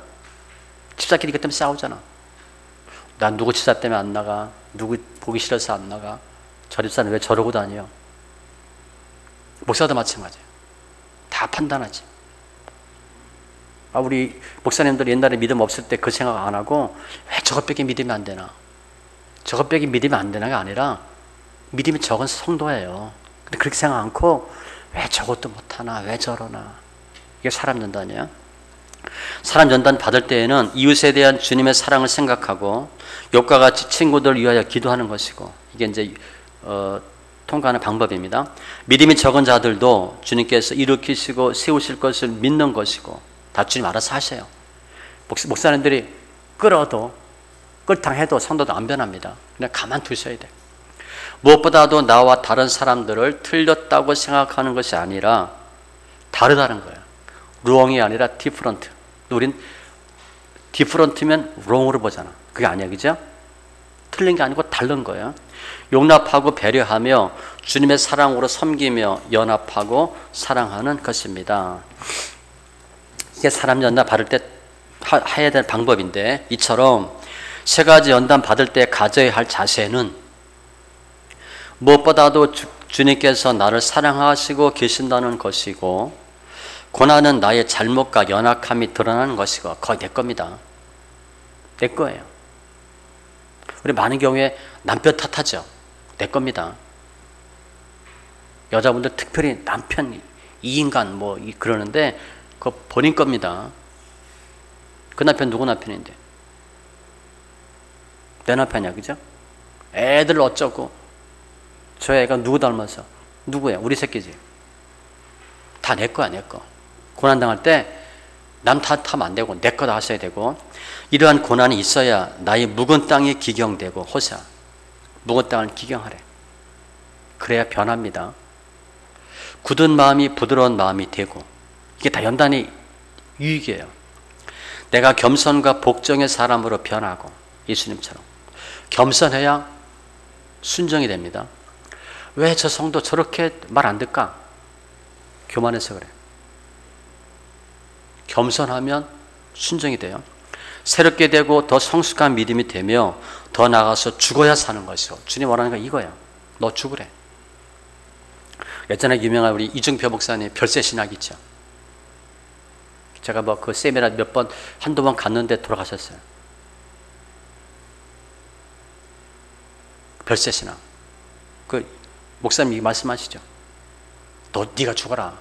집사끼리 이것 때문에 싸우잖아. 난 누구 집사 때문에 안 나가. 누구 보기 싫어서 안 나가. 저 집사는 왜 저러고 다녀. 목사도 마찬가지예요. 다 판단하지. 우리 목사님들 옛날에 믿음 없을 때 그 생각 안 하고 왜 저것밖에 믿으면 안 되나. 저것밖에 믿으면 안 되나가 아니라 믿음이 적은 성도예요. 근데 그렇게 생각 않고 왜 저것도 못하나, 왜 저러나. 이게 사람 연단이야. 사람 연단 받을 때에는 이웃에 대한 주님의 사랑을 생각하고 욥과 같이 친구들을 위하여 기도하는 것이고, 이게 이제 통과하는 방법입니다. 믿음이 적은 자들도 주님께서 일으키시고 세우실 것을 믿는 것이고, 다 주님 알아서 하셔요. 목사님들이 끌어도 끌당해도 성도도 안 변합니다. 그냥 가만 두셔야 돼요. 무엇보다도 나와 다른 사람들을 틀렸다고 생각하는 것이 아니라 다르다는 거예요. wrong이 아니라 different. 우린 디프런트면 wrong으로 보잖아. 그게 아니야, 그죠? 틀린 게 아니고 다른 거예요. 용납하고 배려하며 주님의 사랑으로 섬기며 연합하고 사랑하는 것입니다. 이게 사람 연단 받을 때 해야 될 방법인데, 이처럼 세 가지 연단 받을 때 가져야 할 자세는 무엇보다도 주님께서 나를 사랑하시고 계신다는 것이고, 고난은 나의 잘못과 연약함이 드러나는 것이고, 거의 내 겁니다. 내 거예요. 우리 많은 경우에 남편 탓하죠. 내 겁니다. 여자분들 특별히 남편, 이 인간 뭐 그러는데 그거 본인 겁니다. 그 남편 누구 남편인데? 내 남편이야, 그죠? 애들 어쩌고 저 애가 누구 닮아서? 누구야? 우리 새끼지. 다 내 거야, 내 거. 고난당할 때 남 탓하면 안 되고 내 거 다 하셔야 되고, 이러한 고난이 있어야 나의 묵은 땅이 기경되고, 호세아 묵은 땅을 기경하래. 그래야 변합니다. 굳은 마음이 부드러운 마음이 되고, 이게 다 연단의 유익이에요. 내가 겸손과 복종의 사람으로 변하고, 예수님처럼 겸손해야 순종이 됩니다. 왜 저 성도 저렇게 말 안 듣까? 교만해서 그래. 겸손하면 순종이 돼요. 새롭게 되고 더 성숙한 믿음이 되며 더 나아가서 죽어야 사는 것이요. 주님 원하는 거 이거야. 너 죽으래. 예전에 유명한 우리 이중표 목사님 별세 신학 있죠. 제가 뭐 그 세미나 몇 번, 한두 번 갔는데 돌아가셨어요. 별세 신학. 그 목사님이 말씀하시죠. 네가 죽어라.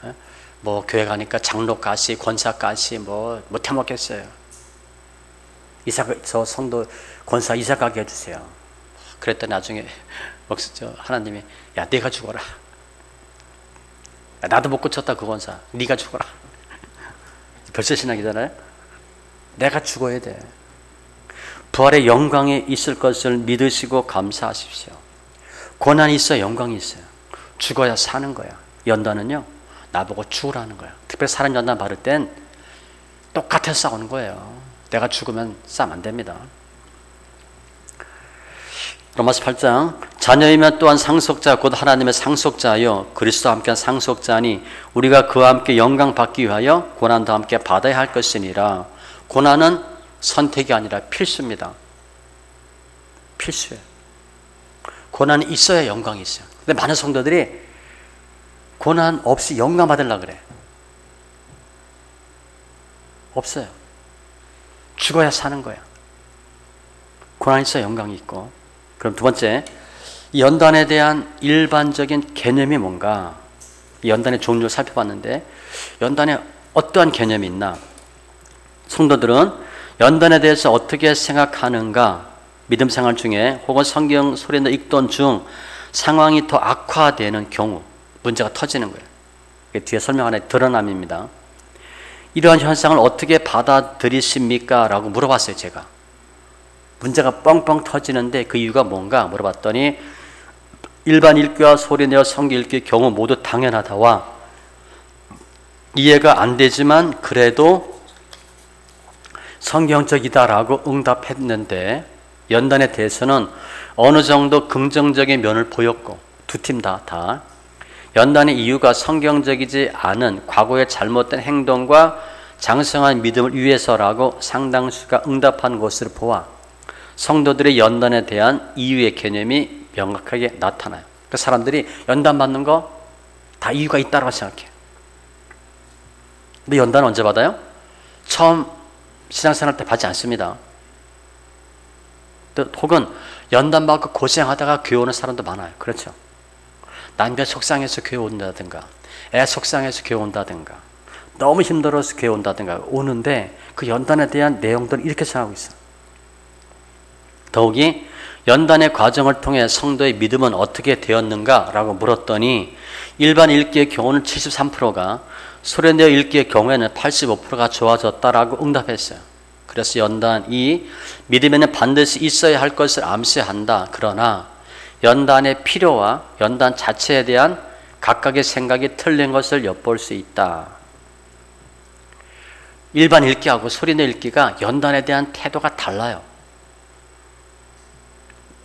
에? 뭐 교회 가니까 장로가시, 권사가시 뭐 못해먹겠어요. 저 성도 권사 이사 가게 해주세요. 그랬더니 나중에 하나님이 야 네가 죽어라. 야, 나도 못 고쳤다 그 권사. 네가 죽어라. 별세 신학이잖아요. 내가 죽어야 돼. 부활의 영광이 있을 것을 믿으시고 감사하십시오. 고난이 있어야 영광이 있어요. 죽어야 사는 거야. 연단은요, 나보고 죽으라는 거야. 특별히 사람 연단 받을 땐 똑같아서 싸우는 거예요. 내가 죽으면 싸면 안 됩니다. 로마서 8장, 자녀이면 또한 상속자 곧 하나님의 상속자요 그리스도와 함께한 상속자니 우리가 그와 함께 영광 받기 위하여 고난도 함께 받아야 할 것이니라. 고난은 선택이 아니라 필수입니다. 필수예요. 고난이 있어야 영광이 있어요. 근데 많은 성도들이 고난 없이 영광 받으려고 그래. 없어요. 죽어야 사는 거야. 고난이 있어야 영광이 있고. 그럼 두 번째, 이 연단에 대한 일반적인 개념이 뭔가? 이 연단의 종류를 살펴봤는데 연단에 어떠한 개념이 있나? 성도들은 연단에 대해서 어떻게 생각하는가? 믿음 생활 중에 혹은 성경 소리나 읽던 중 상황이 더 악화되는 경우 문제가 터지는 거예요. 뒤에 설명 안에 드러남입니다. 이러한 현상을 어떻게 받아들이십니까? 라고 물어봤어요, 제가. 문제가 뻥뻥 터지는데 그 이유가 뭔가 물어봤더니 일반 읽기와 소리내어 성경 읽기의 경우 모두 당연하다와 이해가 안 되지만 그래도 성경적이다라고 응답했는데 연단에 대해서는 어느 정도 긍정적인 면을 보였고 두 팀 다 연단의 이유가 성경적이지 않은 과거의 잘못된 행동과 장성한 믿음을 위해서라고 상당수가 응답한 것으로 보아 성도들의 연단에 대한 이유의 개념이 명확하게 나타나요. 그러니까 사람들이 연단 받는 거 다 이유가 있다고 생각해요. 근데 연단은 언제 받아요? 처음 신앙생활 때 받지 않습니다. 또 혹은 연단 받고 고생하다가 교회 오는 사람도 많아요. 그렇죠? 남편 속상해서 교회 온다든가 애 속상해서 교회 온다든가 너무 힘들어서 교회 온다든가 오는데 그 연단에 대한 내용들을 이렇게 생각하고 있어요. 더욱이 연단의 과정을 통해 성도의 믿음은 어떻게 되었는가? 라고 물었더니 일반 읽기의 경우는 73%가 소리내어 읽기의 경우에는 85%가 좋아졌다라고 응답했어요. 그래서 연단이 믿음에는 반드시 있어야 할 것을 암시한다. 그러나 연단의 필요와 연단 자체에 대한 각각의 생각이 틀린 것을 엿볼 수 있다. 일반 읽기하고 소리내 읽기가 연단에 대한 태도가 달라요.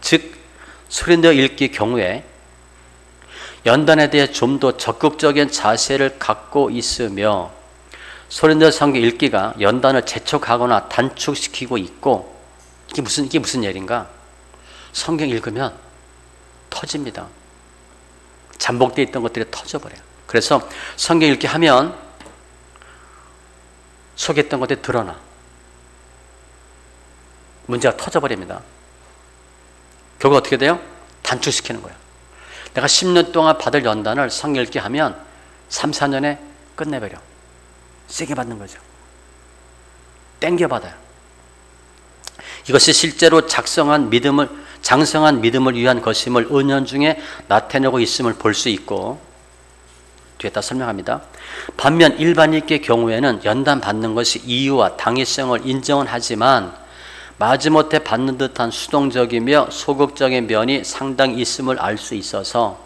즉 소리내어 읽기 경우에 연단에 대해 좀 더 적극적인 자세를 갖고 있으며 소리내어 성경 읽기가 연단을 재촉하거나 단축시키고 있고 이게 무슨 예인가? 성경 읽으면 터집니다. 잠복되어 있던 것들이 터져버려요. 그래서 성경 읽기 하면 속에 있던 것들이 드러나. 문제가 터져버립니다. 결국 어떻게 돼요? 단축시키는 거예요. 내가 10년 동안 받을 연단을 성경 읽기 하면 3, 4년에 끝내버려. 세게 받는 거죠. 땡겨받아요. 이것이 실제로 장성한 믿음을 위한 것임을 은연중에 나타내고 있음을 볼 수 있고, 뒤에다 설명합니다. 반면 일반 읽기의 경우에는 연단 받는 것이 이유와 당위성을 인정은 하지만 마지못해 받는 듯한 수동적이며 소극적인 면이 상당히 있음을 알 수 있어서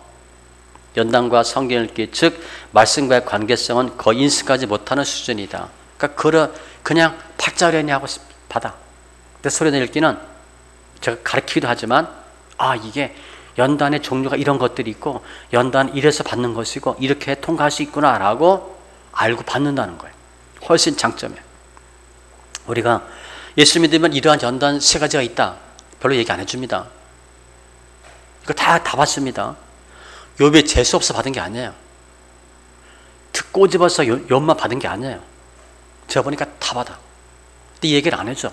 연단과 성경 읽기, 즉 말씀과의 관계성은 거의 인식하지 못하는 수준이다. 그러니까 그냥 팔자련이 하고 받아. 근데 소리내 읽기는 제가 가르치기도 하지만 이게 연단의 종류가 이런 것들이 있고 연단 이래서 받는 것이고 이렇게 통과할 수 있구나라고 알고 받는다는 거예요. 훨씬 장점이에요. 우리가 예수 믿으면 이러한 연단 3가지가 있다. 별로 얘기 안 해줍니다. 이거 다 봤습니다. 욥이 재수 없어 받은 게 아니에요. 듣고 집어서 욥만 받은 게 아니에요. 제가 보니까 다 받아. 근데 이 얘기를 안 해줘.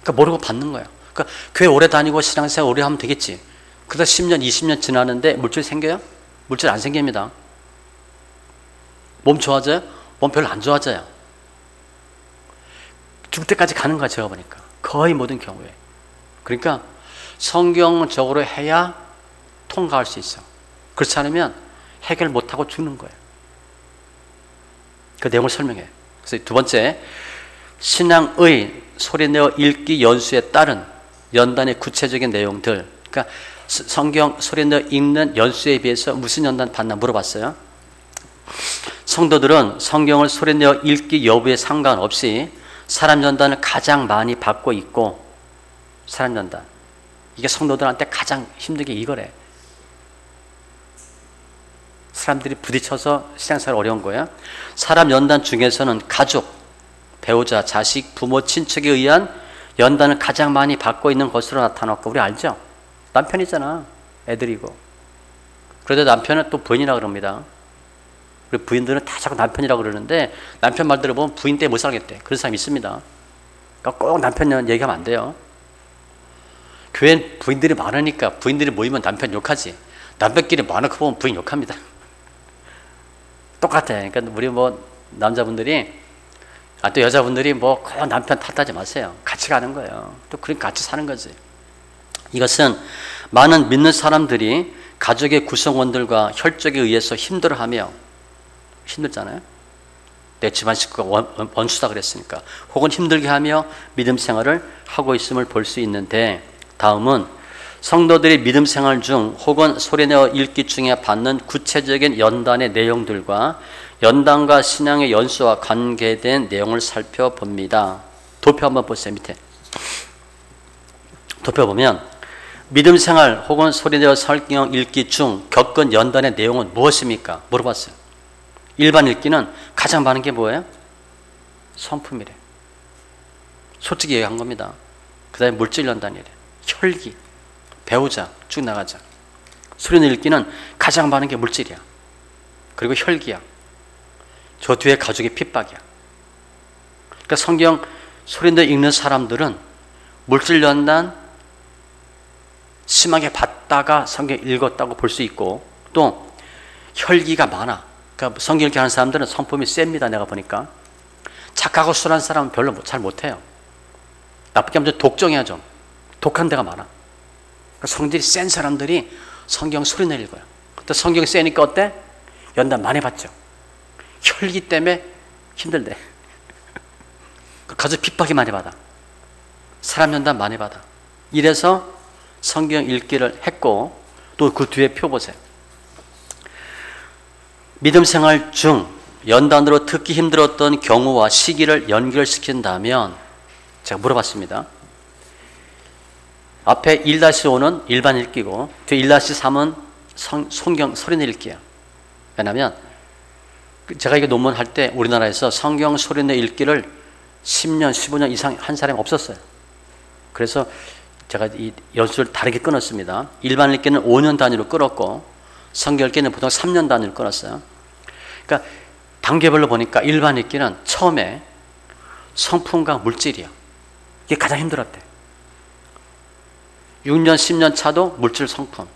그러니까 모르고 받는 거예요. 그러니까 교회 오래 다니고 신앙생활 오래 하면 되겠지. 그러다 10년, 20년 지나는데 물질 생겨요? 물질 안 생깁니다. 몸 좋아져요? 몸 별로 안 좋아져요. 죽을 때까지 가는 거야, 제가 보니까. 거의 모든 경우에. 그러니까 성경적으로 해야 통과할 수 있어. 그렇지 않으면 해결 못하고 죽는 거예요. 그 내용을 설명해. 그래서 두 번째, 신앙의 소리내어 읽기 연수에 따른 연단의 구체적인 내용들. 그러니까 성경 소리내어 읽는 연수에 비해서 무슨 연단 받나 물어봤어요. 성도들은 성경을 소리내어 읽기 여부에 상관없이 사람 연단을 가장 많이 받고 있고, 사람 연단, 이게 성도들한테 가장 힘든 게 이거래. 사람들이 부딪혀서 신앙생활 어려운 거예요. 사람 연단 중에서는 가족, 배우자, 자식, 부모, 친척에 의한 연단을 가장 많이 받고 있는 것으로 나타났고, 우리 알죠? 남편이잖아. 애들이고. 그런데 남편은 또 부인이라고 그럽니다. 우리 부인들은 다 자꾸 남편이라고 그러는데 남편 말 들어보면 부인 때문에 못 살겠대. 그런 사람이 있습니다. 그러니까 꼭 남편 얘기하면 안 돼요. 교회는 부인들이 많으니까 부인들이 모이면 남편 욕하지. 남편끼리 많고 보면 부인 욕합니다. 똑같아. 그러니까 우리 남자분들이 또 여자분들이 꼭 남편 탓하지 마세요. 같이 가는 거예요. 또 그러니까 같이 사는 거지. 이것은 많은 믿는 사람들이 가족의 구성원들과 혈족에 의해서 힘들어하며, 힘들잖아요. 내 집안 식구가 원수다 그랬으니까, 혹은 힘들게 하며 믿음 생활을 하고 있음을 볼 수 있는데, 다음은 성도들이 믿음 생활 중 혹은 소리내어 읽기 중에 받는 구체적인 연단의 내용들과 연단과 신앙의 연수와 관계된 내용을 살펴봅니다. 도표 한번 보세요. 밑에 도표 보면 믿음 생활 혹은 소리내어 성경 읽기 중 겪은 연단의 내용은 무엇입니까? 물어봤어요. 일반 읽기는 가장 많은 게 뭐예요? 성품이래. 솔직히 얘기한 겁니다. 그 다음에 물질 연단이래. 혈기, 배우자, 쭉 나가자. 소리내어 읽기는 가장 많은 게 물질이야. 그리고 혈기야. 저 뒤에 가족의 핍박이야. 그러니까 성경 소리내어 읽는 사람들은 물질 연단 심하게 받다가 성경 읽었다고 볼 수 있고, 또 혈기가 많아. 그러니까 성경 읽기 하는 사람들은 성품이 셉니다. 내가 보니까 착하고 순한 사람은 별로 잘 못해요. 나쁘게 하면 좀 독정해야 좀 독한 데가 많아. 그러니까 성질이 센 사람들이 성경 소리내어 읽어요. 근데 성경이 세니까 어때? 연단 많이 받죠. 혈기 때문에 힘들대. 가족 핍박이 많이 받아. 사람 연단 많이 받아. 이래서 성경 읽기를 했고, 또 그 뒤에 표 보세요. 믿음 생활 중 연단으로 듣기 힘들었던 경우와 시기를 연결시킨다면, 제가 물어봤습니다. 앞에 1-5는 일반 읽기고 뒤에 1-3은 성경 소리내 읽기예요. 왜냐하면 제가 이게 논문 할 때 우리나라에서 성경 소리내 읽기를 10년, 15년 이상 한 사람이 없었어요. 그래서 제가 이 연수를 다르게 끊었습니다. 일반 읽기는 5년 단위로 끊었고 성경 읽기는 보통 3년 단위로 끊었어요. 그러니까 단계별로 보니까 일반 읽기는 처음에 성품과 물질이요. 이게 가장 힘들었대. 6년, 10년 차도 물질 성품,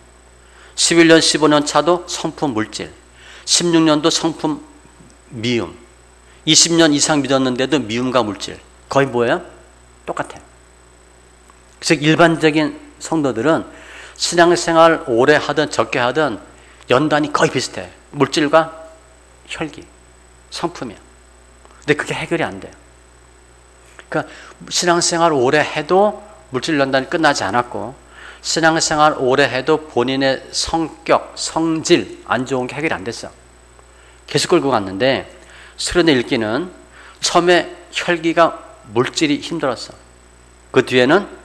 11년, 15년 차도 성품 물질, 16년도 성품 미움, 20년 이상 믿었는데도 미움과 물질. 거의 뭐예요? 똑같아요. 그래서 일반적인 성도들은 신앙생활 오래 하든 적게 하든 연단이 거의 비슷해. 물질과 혈기, 성품이야. 근데 그게 해결이 안 돼요. 그러니까 신앙생활 오래 해도 물질 연단이 끝나지 않았고 신앙생활 오래 해도 본인의 성격, 성질 안 좋은 게 해결이 안 됐어. 계속 끌고 갔는데 수련회 읽기는 처음에 혈기가 물질이 힘들었어. 그 뒤에는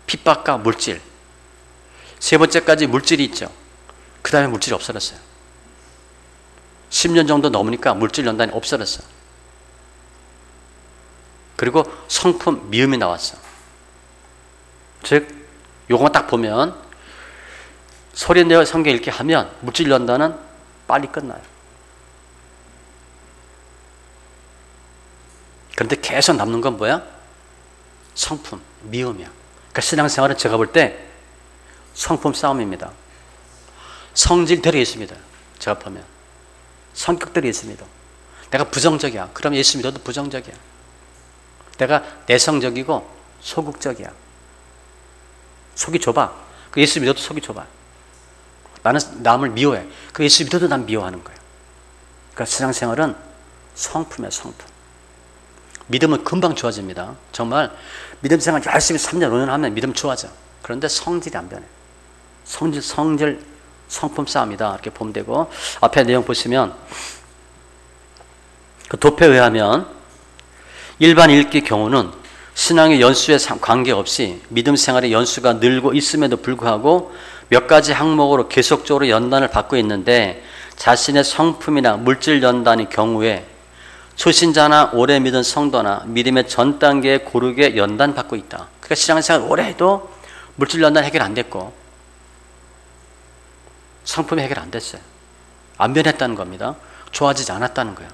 핍박과 물질, 세 번째까지 물질이 있죠. 그 다음에 물질이 없어졌어요. 10년 정도 넘으니까 물질 연단이 없어졌어. 그리고 성품 미움이 나왔어. 즉 요것만 딱 보면 소리내어 성경 읽기 하면 물질 연단은 빨리 끝나요. 그런데 계속 남는 건 뭐야? 성품, 미움이야. 그러니까 신앙생활은 제가 볼 때 성품 싸움입니다. 성질들이 있습니다. 제가 보면 성격들이 있습니다. 내가 부정적이야. 그럼 예수 믿어도 부정적이야. 내가 내성적이고 소극적이야. 속이 좁아. 그 예수 믿어도 속이 좁아. 나는 남을 미워해. 그 예수 믿어도 난 미워하는 거야. 그러니까 신앙생활은 성품이야, 성품. 믿음은 금방 좋아집니다. 정말 믿음 생활 열심히 3년, 5년 하면 믿음 좋아져. 그런데 성질이 안 변해. 성질, 성품 싸움이다. 이렇게 보면 되고, 앞에 내용 보시면 그 도표에 의하면 일반 읽기 경우는 신앙의 연수에 관계없이 믿음 생활의 연수가 늘고 있음에도 불구하고 몇 가지 항목으로 계속적으로 연단을 받고 있는데 자신의 성품이나 물질 연단의 경우에 초신자나 오래 믿은 성도나 믿음의 전 단계에 고르게 연단받고 있다. 그러니까 신앙생활 오래 해도 물질 연단 해결 안 됐고 성품이 해결 안 됐어요. 안 변했다는 겁니다. 좋아지지 않았다는 거예요.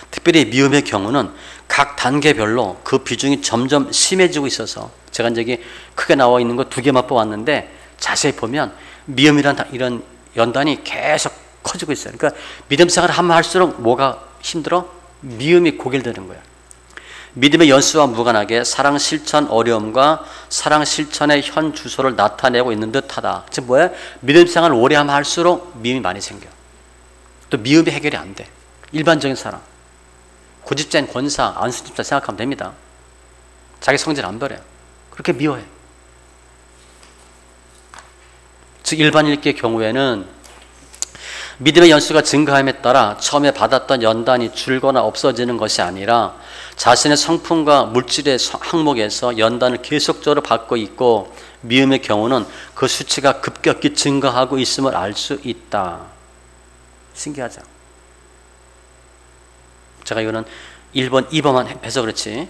특별히 미움의 경우는 각 단계별로 그 비중이 점점 심해지고 있어서 제가 이제 크게 나와 있는 거 2개만 뽑았는데 자세히 보면 미움이란 이런 연단이 계속 커지고 있어요. 그러니까 믿음 생활을 하면 할수록 뭐가 힘들어? 미움이 고결되는 거예요. 믿음의 연수와 무관하게 사랑 실천 어려움과 사랑 실천의 현 주소를 나타내고 있는 듯하다. 즉 뭐야? 믿음 생활을 오래 하면 할수록 미움이 많이 생겨. 또 미움이 해결이 안 돼. 일반적인 사람. 고집자인 권사, 안수집사 생각하면 됩니다. 자기 성질 안 버려요. 그렇게 미워해. 즉 일반 읽기의 경우에는 믿음의 연수가 증가함에 따라 처음에 받았던 연단이 줄거나 없어지는 것이 아니라 자신의 성품과 물질의 항목에서 연단을 계속적으로 받고 있고 미움의 경우는 그 수치가 급격히 증가하고 있음을 알 수 있다. 신기하죠? 제가 이거는 1번, 2번만 해서 그렇지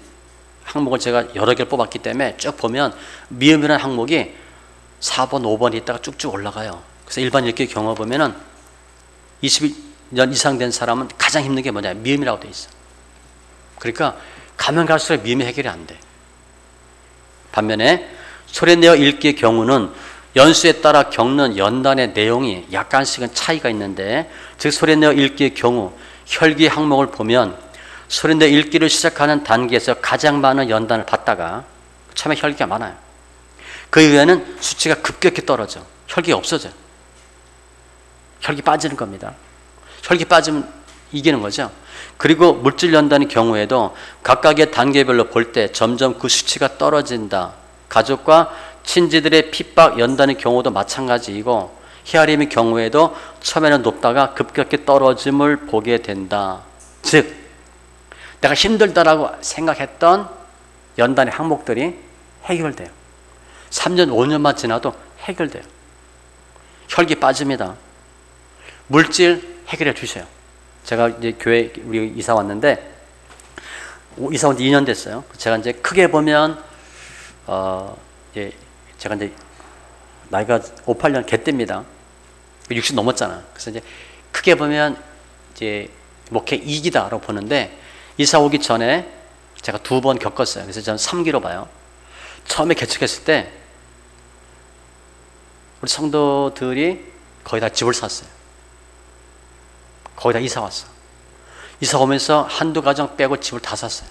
항목을 제가 여러 개를 뽑았기 때문에 쭉 보면 미움이라는 항목이 4번, 5번이 있다가 쭉쭉 올라가요. 그래서 일반 읽기 경우 보면은 20년 이상 된 사람은 가장 힘든 게 뭐냐? 미움이라고 돼 있어. 그러니까 가면 갈수록 미움이 해결이 안 돼. 반면에 소리내어 읽기의 경우는 연수에 따라 겪는 연단의 내용이 약간씩은 차이가 있는데 즉 소리내어 읽기의 경우 혈기 항목을 보면 소리내어 읽기를 시작하는 단계에서 가장 많은 연단을 받다가 처음에 혈기가 많아요. 그 이후에는 수치가 급격히 떨어져. 혈기가 없어져요. 혈기 빠지는 겁니다. 혈기 빠지면 이기는 거죠. 그리고 물질 연단의 경우에도 각각의 단계별로 볼 때 점점 그 수치가 떨어진다. 가족과 친지들의 핍박 연단의 경우도 마찬가지이고 헤아림의 경우에도 처음에는 높다가 급격히 떨어짐을 보게 된다. 즉 내가 힘들다라고 생각했던 연단의 항목들이 해결돼요. 3년 5년만 지나도 해결돼요. 혈기 빠집니다. 물질 해결해 주세요. 제가 이제 교회 우리 이사 왔는데 이사 온 지 2년 됐어요. 제가 이제 크게 보면 이제 제가 이제 나이가 58년 개때입니다. 60 넘었잖아. 그래서 이제 크게 보면 이제 목회 2기다라고 보는데 이사 오기 전에 제가 2번 겪었어요. 그래서 저는 3기로 봐요. 처음에 개척했을 때 우리 성도들이 거의 다 집을 샀어요. 거의 다 이사 왔어. 이사 오면서 한두 가정 빼고 집을 다 샀어요.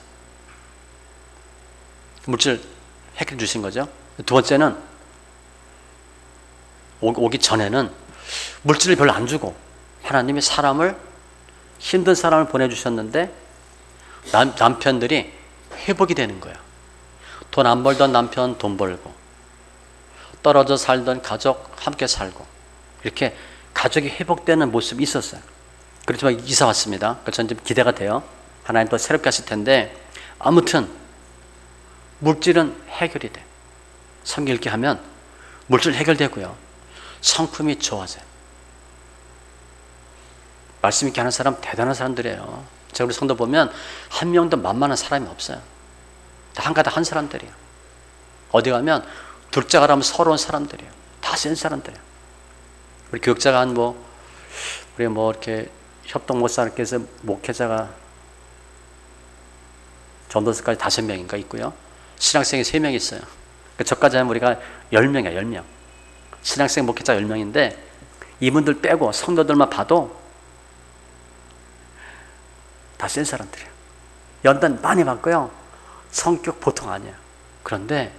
물질 해결해 주신 거죠. 두 번째는 오기 전에는 물질을 별로 안 주고 하나님이 사람을 힘든 사람을 보내주셨는데 남편들이 회복이 되는 거야. 돈 안 벌던 남편 돈 벌고 떨어져 살던 가족 함께 살고 이렇게 가족이 회복되는 모습이 있었어요. 그렇지만 이사 왔습니다. 그래서 저는 좀 기대가 돼요. 하나님 또 새롭게 하실 텐데 아무튼 물질은 해결이 돼. 성경 읽기 하면 물질 해결되고요. 성품이 좋아져요. 말씀 있게 하는 사람 대단한 사람들이에요. 제가 우리 성도 보면 한 명도 만만한 사람이 없어요. 다 한가닥 한 사람들이에요. 어디 가면 둘째가 라면 서러운 사람들이에요. 다 센 사람들이에요. 우리 교육자가 우리 이렇게 협동 목사님께서 목회자가 전도서까지 5명인가 있고요. 신학생이 3명 있어요. 저까지 하면 우리가 10명이야, 10명. 신학생 목회자 10명인데 이분들 빼고 성도들만 봐도 다 센 사람들이에요. 연단 많이 받고요. 성격 보통 아니에요. 그런데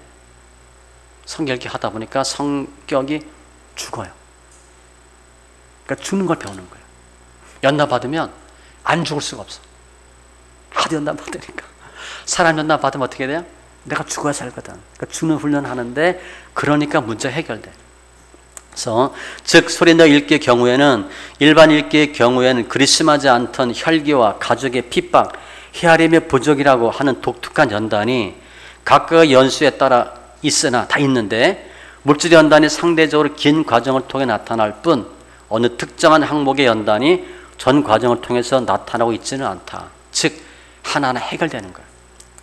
성경 읽기 하다 보니까 성격이 죽어요. 그러니까 죽는 걸 배우는 거예요. 연단 받으면 안 죽을 수가 없어. 하도 연단 받으니까. 사람 연단 받으면 어떻게 돼요? 내가 죽어야 살거든. 그러니까 죽는 훈련 하는데 그러니까 문제 해결돼. 그래서 즉 소리너 읽기의 경우에는 일반 읽기의 경우에는 그리스마지 않던 혈기와 가족의 핍박, 헤아림의 부족이라고 하는 독특한 연단이 각각의 연수에 따라 있으나 다 있는데 물질 연단이 상대적으로 긴 과정을 통해 나타날 뿐 어느 특정한 항목의 연단이 전 과정을 통해서 나타나고 있지는 않다. 즉 하나하나 해결되는 거예요.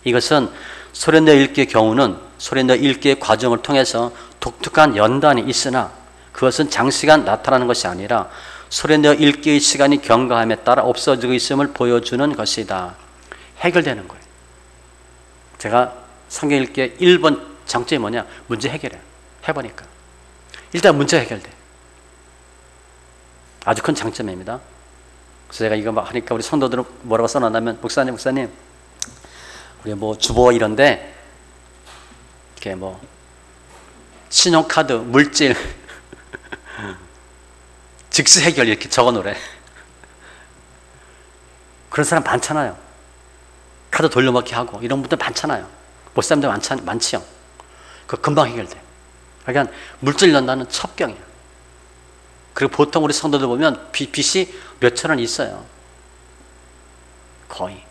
이것은 소리너 읽기의 경우는 소리너 읽기의 과정을 통해서 독특한 연단이 있으나 그것은 장시간 나타나는 것이 아니라 소리너 읽기의 시간이 경과함에 따라 없어지고 있음을 보여주는 것이다. 해결되는 거예요. 제가 성경 읽기의 1번 장점이 뭐냐? 문제 해결해. 해보니까. 일단 문제 해결돼. 아주 큰 장점입니다. 그래서 제가 이거 막 하니까 우리 성도들은 뭐라고 써놨냐면 목사님 우리 주보 이런데 이렇게 신용카드, 물질 즉시 해결 이렇게 적어놓으래. 그런 사람 많잖아요. 카드 돌려먹기 하고 이런 분들 많잖아요. 목사님들 많지요. 그거 금방 해결돼. 그러니까 물질 연단은 첩경이에요. 그리고 보통 우리 성도들 보면 빚이 몇천 원 있어요. 거의.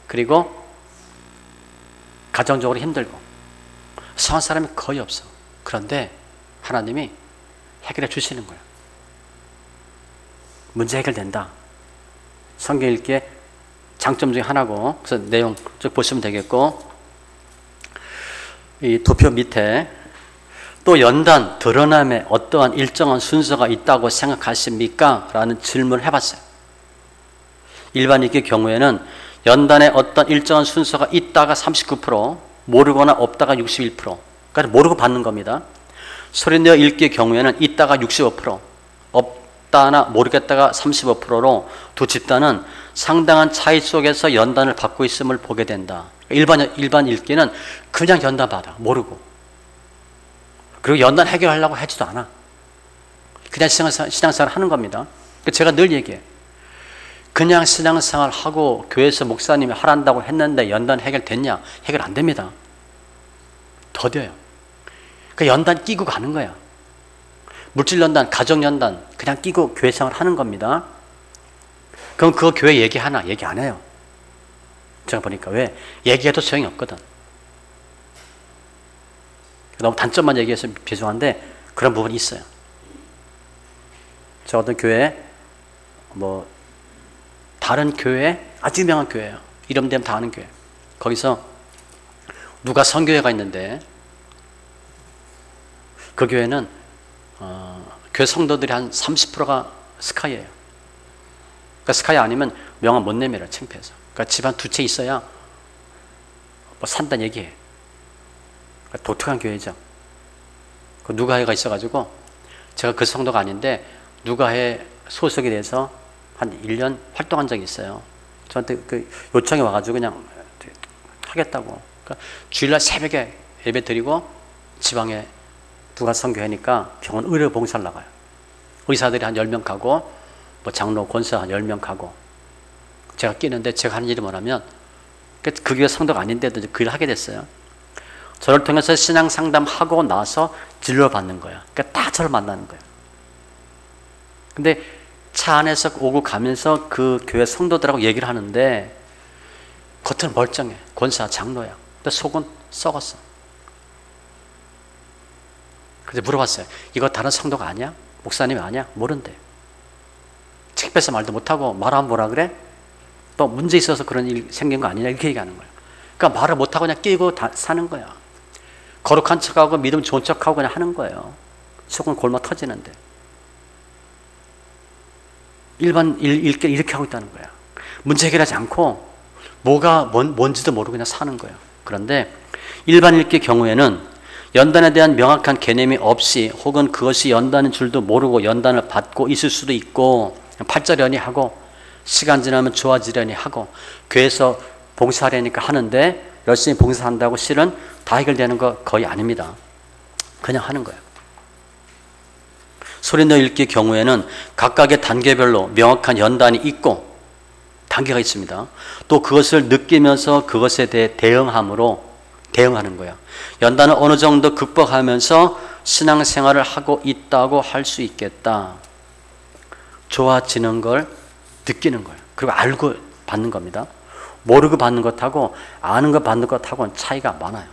그리고 가정적으로 힘들고 성한 사람이 거의 없어. 그런데 하나님이 해결해 주시는 거예요. 문제 해결된다. 성경 읽기의 장점 중에 하나고, 그래서 내용 쭉 보시면 되겠고, 이 도표 밑에 또 연단, 드러남에 어떠한 일정한 순서가 있다고 생각하십니까? 라는 질문을 해봤어요. 일반 읽기의 경우에는 연단에 어떤 일정한 순서가 있다가 39%, 모르거나 없다가 61%. 그러니까 모르고 받는 겁니다. 소리내어 읽기의 경우에는 있다가 65%, 없다나 모르겠다가 35%로 두 집단은 상당한 차이 속에서 연단을 받고 있음을 보게 된다. 일반 읽기는 그냥 연단 받아. 모르고. 그리고 연단 해결하려고 하지도 않아. 그냥 신앙생활 하는 겁니다. 제가 늘 얘기해. 그냥 신앙생활 하고 교회에서 목사님이 하란다고 했는데 연단 해결됐냐? 해결 안 됩니다. 더뎌요. 그 연단 끼고 가는 거야. 물질연단, 가정연단 그냥 끼고 교회 생활 하는 겁니다. 그럼 그거 교회 얘기하나? 얘기 안 해요. 제가 보니까. 왜? 얘기해도 소용이 없거든. 너무 단점만 얘기해서 죄송한데 그런 부분이 있어요. 저 어떤 교회, 다른 교회, 아주 유명한 교회예요. 이름 되면 다 아는 교회. 거기서 누가 선교회가 있는데 그 교회는 교회 성도들이 한 30%가 스카이예요. 그러니까 스카이 아니면 명함 못 내밀어요. 창피해서. 그러니까 집안 두 채 있어야 산다는 얘기예요. 그러니까 독특한 교회죠. 그 누가회가 있어가지고 제가 그 성도가 아닌데 누가회 소속이 돼서 한 1년 활동한 적이 있어요. 저한테 그 요청이 와가지고 그냥 하겠다고. 그러니까 주일날 새벽에 예배 드리고 지방에 누가 선교하니까 병원 의료 봉사를 나가요. 의사들이 한 10명 가고 장로 권사 한 10명 가고 제가 끼는데 제가 하는 일이 뭐냐면 그 교회 성도가 아닌데도 그 일을 하게 됐어요. 저를 통해서 신앙 상담하고 나서 진료받는 거야. 그러니까 다 저를 만나는 거예요. 근데 차 안에서 오고 가면서 그 교회 성도들하고 얘기를 하는데 겉은 멀쩡해. 권사, 장로야. 근데 속은 썩었어. 그래서 물어봤어요. 이거 다른 성도가 아니야? 목사님이 아니야? 모른대. 책배서 말도 못하고 말하면 뭐라 그래? 또 문제 있어서 그런 일 생긴 거 아니냐? 이렇게 얘기하는 거예요. 그러니까 말을 못하고 그냥 끼고 사는 거야. 거룩한 척하고 믿음 좋은 척하고 그냥 하는 거예요. 속은 골마 터지는데. 일반 일개 이렇게 하고 있다는 거야. 문제 해결하지 않고 뭐가 뭔지도 모르고 그냥 사는 거예요. 그런데 일반 일개 경우에는 연단에 대한 명확한 개념이 없이 혹은 그것이 연단인 줄도 모르고 연단을 받고 있을 수도 있고 팔자려니 하고 시간 지나면 좋아지려니 하고 교회에서 봉사하려니까 하는데 열심히 봉사한다고 실은 다 해결되는 거 거의 아닙니다. 그냥 하는 거예요. 소리내어 읽기 경우에는 각각의 단계별로 명확한 연단이 있고 단계가 있습니다. 또 그것을 느끼면서 그것에 대해 대응하는 거예요. 연단을 어느 정도 극복하면서 신앙생활을 하고 있다고 할 수 있겠다. 좋아지는 걸 느끼는 거예요. 그리고 알고 받는 겁니다. 모르고 받는 것하고 아는 거 받는 것하고는 차이가 많아요.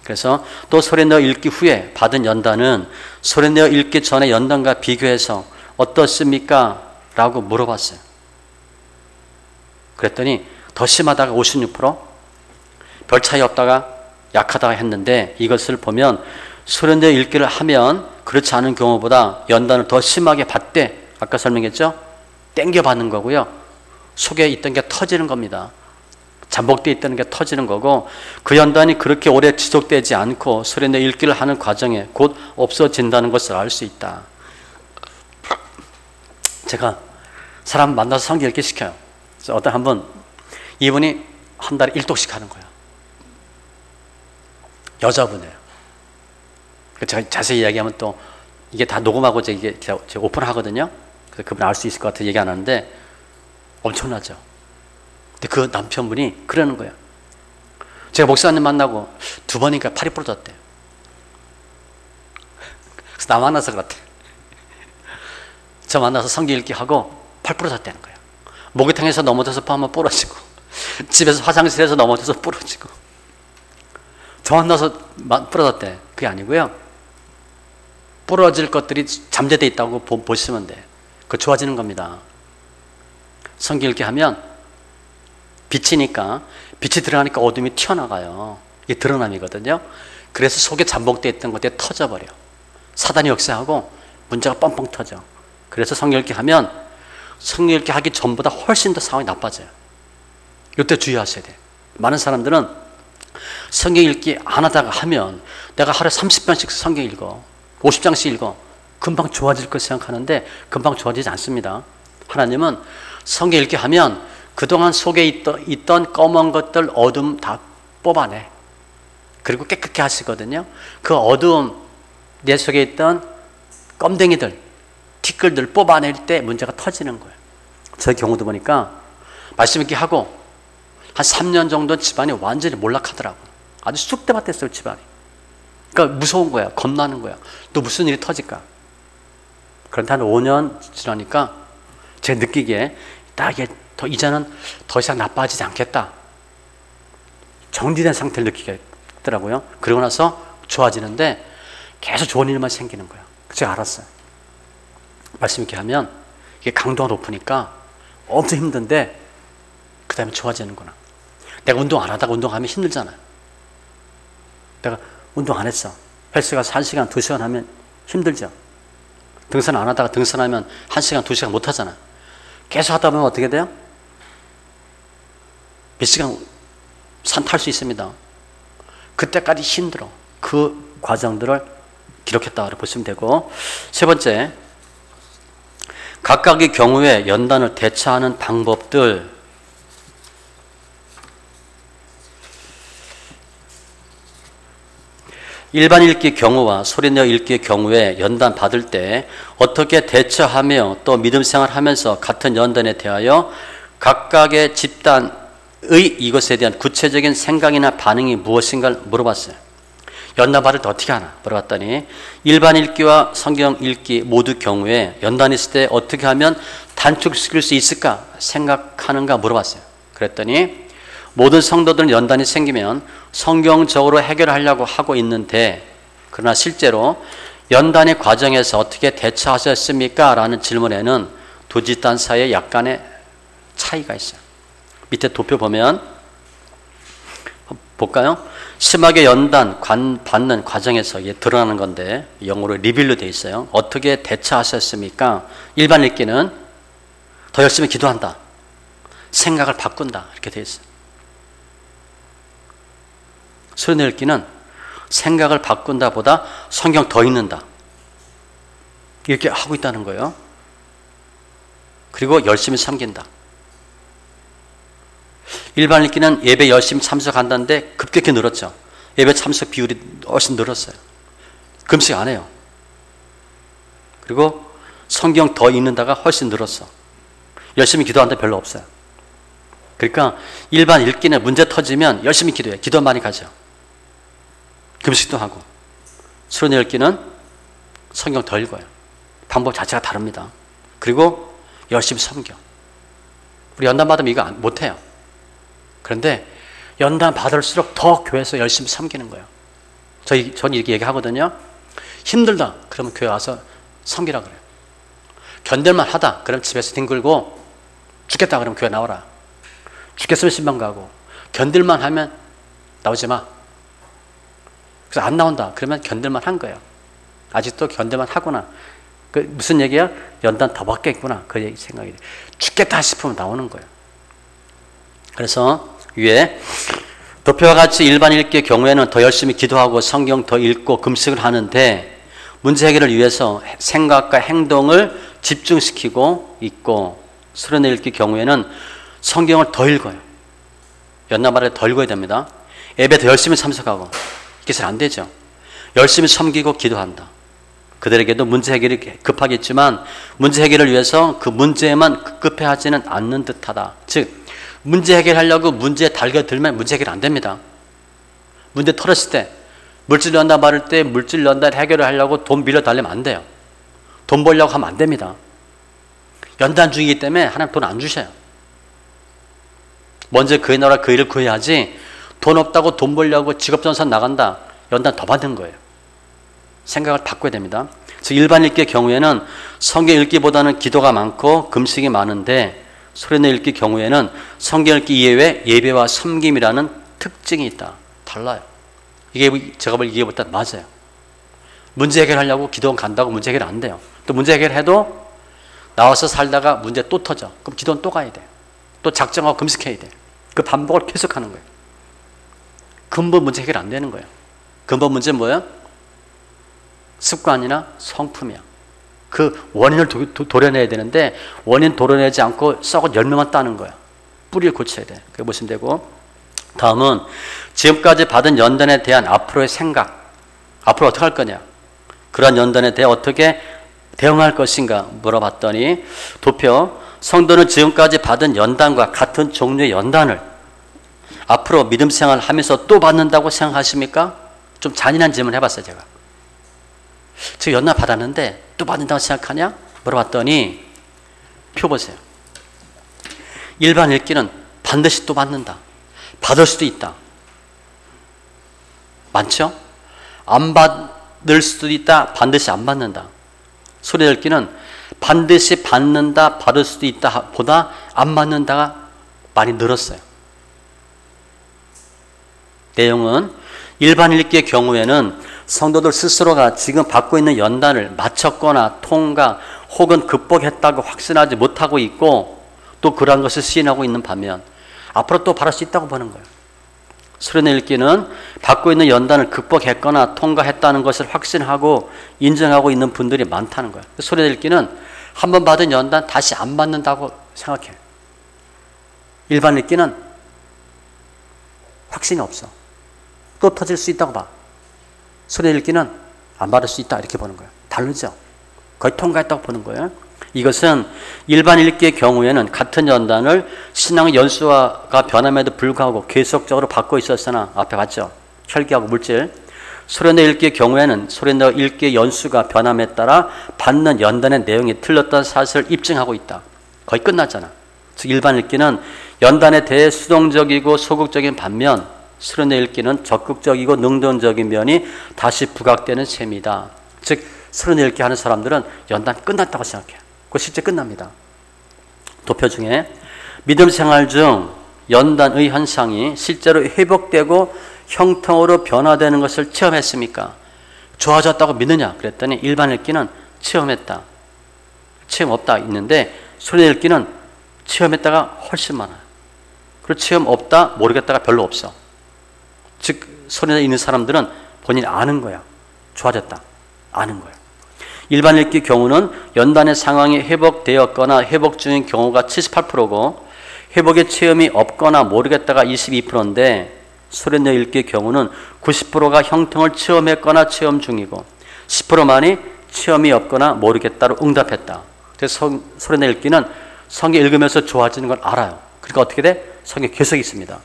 그래서 또 소리내어 읽기 후에 받은 연단은 소리내어 읽기 전에 연단과 비교해서 어떻습니까? 라고 물어봤어요. 그랬더니 더 심하다가 56%, 별 차이 없다가 약하다가 했는데 이것을 보면 소리내어 읽기를 하면 그렇지 않은 경우보다 연단을 더 심하게 받되 아까 설명했죠? 땡겨 받는 거고요. 속에 있던 게 터지는 겁니다. 잠복되어 있다는 게 터지는 거고 그 연단이 그렇게 오래 지속되지 않고 소리내어 읽기를 하는 과정에 곧 없어진다는 것을 알 수 있다. 제가 사람 만나서 성경 읽기 시켜요. 그래서 어떤 한 번 이분이 한 달에 1독씩 하는 거예요. 여자분이에요. 제가 자세히 이야기하면 또 이게 다 녹음하고 제가 오픈하거든요. 그래서 그분 알 수 있을 것 같아서 얘기 안 하는데 엄청나죠. 근데 그 남편분이 그러는 거예요. 제가 목사님 만나고 2번인가 팔이 부러졌대요. 그래서 나 만나서 그렇대. 저 만나서 성경 읽기 하고 팔 부러졌다는 거예요. 목욕탕에서 넘어져서 파 한번 부러지고 집에서 화장실에서 넘어져서 부러지고 저 만나서 부러졌대. 그게 아니고요. 부러질 것들이 잠재되어 있다고 보시면 돼. 그거 좋아지는 겁니다. 성경 읽기 하면 빛이니까 빛이 들어가니까 어둠이 튀어나가요. 이게 드러남이거든요. 그래서 속에 잠복되어 있던 것들이 터져버려. 사단이 역사하고 문제가 뻥뻥 터져. 그래서 성경 읽기 하면 성경 읽기 하기 전보다 훨씬 더 상황이 나빠져요. 이때 주의하셔야 돼요. 많은 사람들은 성경 읽기 안 하다가 하면 내가 하루에 30번씩 성경 읽어 50장씩 읽어 금방 좋아질 것 생각하는데 금방 좋아지지 않습니다. 하나님은 성경 읽기 하면 그동안 속에 있던 검은 것들 어둠 다 뽑아내. 그리고 깨끗게 하시거든요. 그 어두움 내 속에 있던 껌댕이들 티끌들 뽑아낼 때 문제가 터지는 거예요. 저 경우도 보니까 말씀 읽기 하고 한 3년 정도 집안이 완전히 몰락하더라고요. 아주 쑥대밭 됐어요 집안이. 그러니까 그러니까 무서운 거야. 겁나는 거야. 또 무슨 일이 터질까? 그런데 한 5년 지나니까 제 느끼기에 딱 이게 이제는 더 이상 나빠지지 않겠다. 정리된 상태를 느끼겠더라고요. 그러고 나서 좋아지는데 계속 좋은 일만 생기는 거야. 제가 알았어요. 말씀 이렇게 하면 이게 강도가 높으니까 엄청 힘든데 그 다음에 좋아지는구나. 내가 운동 안 하다가 운동하면 힘들잖아요. 내가 운동 안 했어. 헬스 가서 1시간, 2시간 하면 힘들죠. 등산 안 하다가 등산하면 1시간, 2시간 못 하잖아요. 계속 하다 보면 어떻게 돼요? 몇 시간 산 탈 수 있습니다. 그때까지 힘들어. 그 과정들을 기록했다고 보시면 되고, 세 번째, 각각의 경우에 연단을 대처하는 방법들. 일반 읽기 경우와 소리내어 읽기의 경우에 연단 받을 때 어떻게 대처하며 또 믿음 생활하면서 같은 연단에 대하여 각각의 집단의 이것에 대한 구체적인 생각이나 반응이 무엇인가를 물어봤어요. 연단 받을 때 어떻게 하나 물어봤더니 일반 읽기와 성경 읽기 모두 경우에 연단이 있을 때 어떻게 하면 단축시킬 수 있을까 생각하는가 물어봤어요. 그랬더니 모든 성도들은 연단이 생기면 성경적으로 해결하려고 하고 있는데 그러나 실제로 연단의 과정에서 어떻게 대처하셨습니까? 라는 질문에는 두 집단 사이에 약간의 차이가 있어요. 밑에 도표 보면 볼까요? 심하게 연단 받는 과정에서 이게 드러나는 건데 영어로 리빌로 되어 있어요. 어떻게 대처하셨습니까? 일반 읽기는 더 열심히 기도한다. 생각을 바꾼다. 이렇게 되어 있어요. 소리내어 읽기는 생각을 바꾼다 보다 성경 더 읽는다. 이렇게 하고 있다는 거예요. 그리고 열심히 섬긴다. 일반 읽기는 예배 열심히 참석한다는데 급격히 늘었죠. 예배 참석 비율이 훨씬 늘었어요. 금식 안 해요. 그리고 성경 더 읽는다가 훨씬 늘었어. 열심히 기도하는데 별로 없어요. 그러니까 일반 읽기는 문제 터지면 열심히 기도해. 기도 많이 가죠. 금식도 하고. 소리내어 읽기는 성경 더 읽어요. 방법 자체가 다릅니다. 그리고 열심히 섬겨. 우리 연단 받으면 이거 못해요. 그런데 연단 받을수록 더 교회에서 열심히 섬기는 거예요. 저는 이렇게 얘기하거든요. 힘들다. 그러면 교회 와서 섬기라 그래요. 견딜만 하다. 그럼 집에서 뒹굴고 죽겠다. 그러면 교회 나오라. 죽겠으면 신방 가고 견딜만 하면 나오지 마. 그래서 안 나온다. 그러면 견딜만 한 거예요. 아직도 견딜만 하구나. 그 무슨 얘기야? 연단 더 받겠구나. 그 생각이 돼. 죽겠다 싶으면 나오는 거예요. 그래서 위에 도표와 같이 일반 읽기의 경우에는 더 열심히 기도하고 성경 더 읽고 금식을 하는데 문제 해결을 위해서 생각과 행동을 집중시키고 있고 소리내어 읽기 경우에는 성경을 더 읽어요. 연나발에 더 읽어야 됩니다. 예배 더 열심히 참석하고 이게 잘 안 되죠. 열심히 섬기고 기도한다. 그들에게도 문제 해결이 급하겠지만 문제 해결을 위해서 그 문제에만 급급해하지는 않는 듯하다. 즉 문제 해결하려고 문제에 달겨들면 문제 해결 안 됩니다. 문제 털었을 때 물질 연단 받을 때 물질 연단 해결을 하려고 돈 빌려 달리면 안 돼요. 돈 벌려고 하면 안 됩니다. 연단 중이기 때문에 하나님 돈 안 주셔요. 먼저 그의 나라 그 일을 구해야지 돈 없다고 돈 벌려고 직업전선 나간다. 연단 더 받는 거예요. 생각을 바꿔야 됩니다. 즉 일반 읽기의 경우에는 성경 읽기보다는 기도가 많고 금식이 많은데 소리내어 읽기 경우에는 성경 읽기 이외에 예배와 섬김이라는 특징이 있다. 달라요. 이게 제가 볼 이해보다 맞아요. 문제 해결하려고 기도원 간다고 문제 해결 안 돼요. 또 문제 해결해도 나와서 살다가 문제 또 터져. 그럼 기도원 또 가야 돼. 또 작정하고 금식해야 돼. 그 반복을 계속하는 거예요. 근본 문제 해결 안 되는 거예요. 근본 문제는 뭐예요? 습관이나 성품이야. 그 원인을 도려내야 되는데 원인 도려내지 않고 썩은 열매만 따는 거야. 뿌리를 고쳐야 돼. 그게 보시면 되고 다음은 지금까지 받은 연단에 대한 앞으로의 생각. 앞으로 어떻게 할 거냐. 그러한 연단에 대해 어떻게 대응할 것인가 물어봤더니 도표 성도는 지금까지 받은 연단과 같은 종류의 연단을 앞으로 믿음 생활을 하면서 또 받는다고 생각하십니까? 좀 잔인한 질문을 해봤어요, 제가. 지금 연단 받았는데 또 받는다고 생각하냐? 물어봤더니 표 보세요. 일반 읽기는 반드시 또 받는다. 받을 수도 있다. 많죠? 안 받을 수도 있다. 반드시 안 받는다. 소리 읽기는 반드시 받는다, 받을 수도 있다 보다 안 받는다가 많이 늘었어요. 내용은 일반 읽기의 경우에는 성도들 스스로가 지금 받고 있는 연단을 마쳤거나 통과 혹은 극복했다고 확신하지 못하고 있고 또 그러한 것을 시인하고 있는 반면 앞으로 또 받을 수 있다고 보는 거예요. 수련회 읽기는 받고 있는 연단을 극복했거나 통과했다는 것을 확신하고 인정하고 있는 분들이 많다는 거예요. 수련회 읽기는 한 번 받은 연단 다시 안 받는다고 생각해요. 일반 읽기는 확신이 없어. 또 터질 수 있다고 봐. 수련회 읽기는 안 받을 수 있다 이렇게 보는 거예요. 다르죠? 거의 통과했다고 보는 거예요. 이것은 일반 읽기의 경우에는 같은 연단을 신앙의 연수가 변함에도 불구하고 계속적으로 받고 있었으나 앞에 봤죠? 혈기하고 물질. 소련의 읽기의 경우에는 소련의 읽기의 연수가 변함에 따라 받는 연단의 내용이 틀렸다는 사실을 입증하고 있다. 거의 끝났잖아. 즉 일반 읽기는 연단에 대해 수동적이고 소극적인 반면 소련의 읽기는 적극적이고 능동적인 면이 다시 부각되는 셈이다. 즉 소련의 읽기 하는 사람들은 연단 끝났다고 생각해요. 그거 실제 끝납니다. 도표 중에 믿음 생활 중 연단의 현상이 실제로 회복되고 형통으로 변화되는 것을 체험했습니까? 좋아졌다고 믿느냐? 그랬더니 일반 읽기는 체험했다. 체험 없다 있는데 소련 읽기는 체험했다가 훨씬 많아요. 그리고 체험 없다 모르겠다가 별로 없어. 즉 소련에 있는 사람들은 본인이 아는 거야. 좋아졌다. 아는 거야. 일반 읽기 경우는 연단의 상황이 회복되었거나 회복 중인 경우가 78%고 회복의 체험이 없거나 모르겠다가 22%인데 소련의 읽기의 경우는 90%가 형통을 체험했거나 체험 중이고 10%만이 체험이 없거나 모르겠다로 응답했다. 그래서 소련의 읽기는 성경 읽으면서 좋아지는 걸 알아요. 그러니까 어떻게 돼? 성경에 계속 있습니다.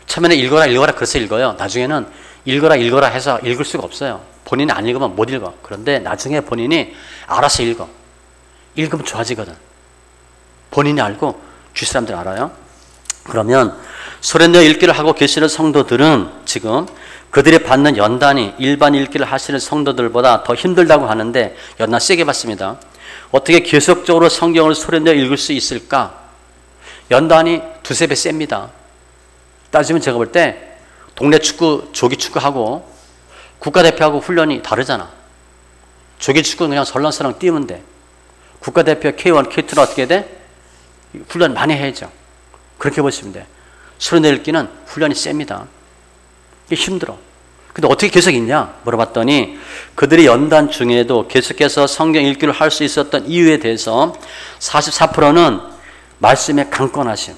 처음에는 읽어라 그래서 읽어요. 나중에는 읽어라 해서 읽을 수가 없어요. 본인이 안 읽으면 못 읽어. 그런데 나중에 본인이 알아서 읽어. 읽으면 좋아지거든. 본인이 알고 주위 사람들 알아요. 그러면 소련의 읽기를 하고 계시는 성도들은 지금 그들이 받는 연단이 일반 읽기를 하시는 성도들보다 더 힘들다고 하는데 연단 세게 받습니다. 어떻게 계속적으로 성경을 소련에 읽을 수 있을까? 연단이 두세 배 셉니다. 따지면 제가 볼 때 동네 축구, 조기 축구하고 국가대표하고 훈련이 다르잖아. 조기 축구는 그냥 설렁설렁 뛰면 돼. 국가대표 K1, K2는 어떻게 돼? 훈련 많이 해야죠. 그렇게 보시면 돼. 소련의 읽기는 훈련이 셉니다. 이게 힘들어. 근데 어떻게 계속 읽냐? 물어봤더니 그들이 연단 중에도 계속해서 성경 읽기를 할 수 있었던 이유에 대해서 44%는 말씀에 강권하심.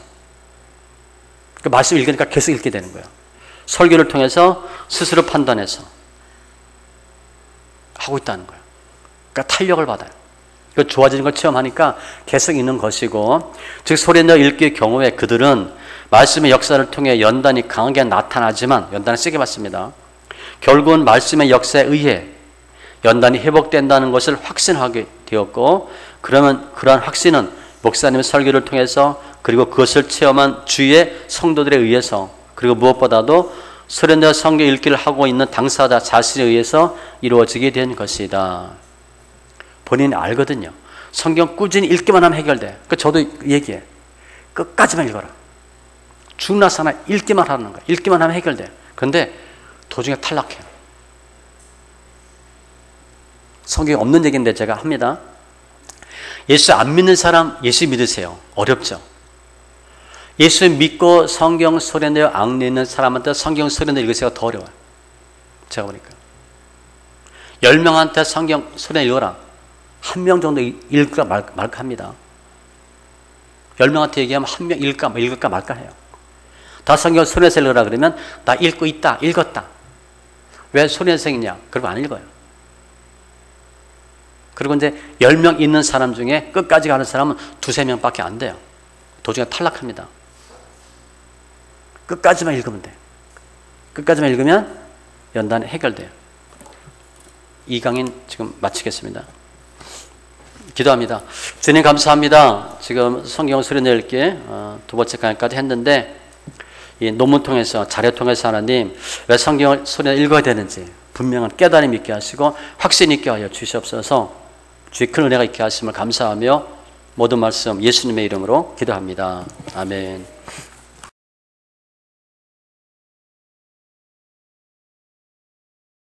그 말씀 읽으니까 계속 읽게 되는 거예요. 설교를 통해서 스스로 판단해서 하고 있다는 거예요. 그러니까 탄력을 받아요. 그 좋아지는 걸 체험하니까 계속 있는 것이고, 즉 소련의 읽기의 경우에 그들은 말씀의 역사를 통해 연단이 강하게 나타나지만 연단을 세게 받습니다. 결국은 말씀의 역사에 의해 연단이 회복된다는 것을 확신하게 되었고, 그러면 그러한 확신은 목사님의 설교를 통해서 그리고 그것을 체험한 주위의 성도들에 의해서 그리고 무엇보다도 소련의 성경 읽기를 하고 있는 당사자 자신에 의해서 이루어지게 된 것이다. 본인이 알거든요. 성경 꾸준히 읽기만 하면 해결돼. 그 저도 얘기해. 끝까지만 읽어라. 죽나사나 읽기만 하는 거야. 읽기만 하면 해결돼. 그런데 도중에 탈락해요. 성경에 없는 얘기인데 제가 합니다. 예수 안 믿는 사람 예수 믿으세요. 어렵죠. 예수 믿고 성경 소리내어 앙내 있는 사람한테 성경 소리내어 읽으세요. 더 어려워요. 제가 보니까 10명한테 성경 소리내어 읽어라. 1명 정도 읽을까 말까 합니다. 10명한테 얘기하면 1명 읽을까 말까 해요. 다 성경 소리내서 읽으라 그러면 나 읽고 있다, 읽었다. 왜 소리내서 읽냐? 그리고 안 읽어요. 그리고 이제 10명 있는 사람 중에 끝까지 가는 사람은 2-3명밖에 안 돼요. 도중에 탈락합니다. 끝까지만 읽으면 돼. 끝까지만 읽으면 연단 해결돼요. 이 강인 지금 마치겠습니다. 기도합니다. 주님 감사합니다. 지금 성경 소리 낼게 두 번째 강의까지 했는데 이 논문 통해서 자료 통해서 하나님 왜 성경을 소리 읽어야 되는지 분명한 깨달음이 있게 하시고 확신 있게 하여 주시옵소서. 주의 큰 은혜가 있게 하심을 감사하며 모든 말씀 예수님의 이름으로 기도합니다. 아멘.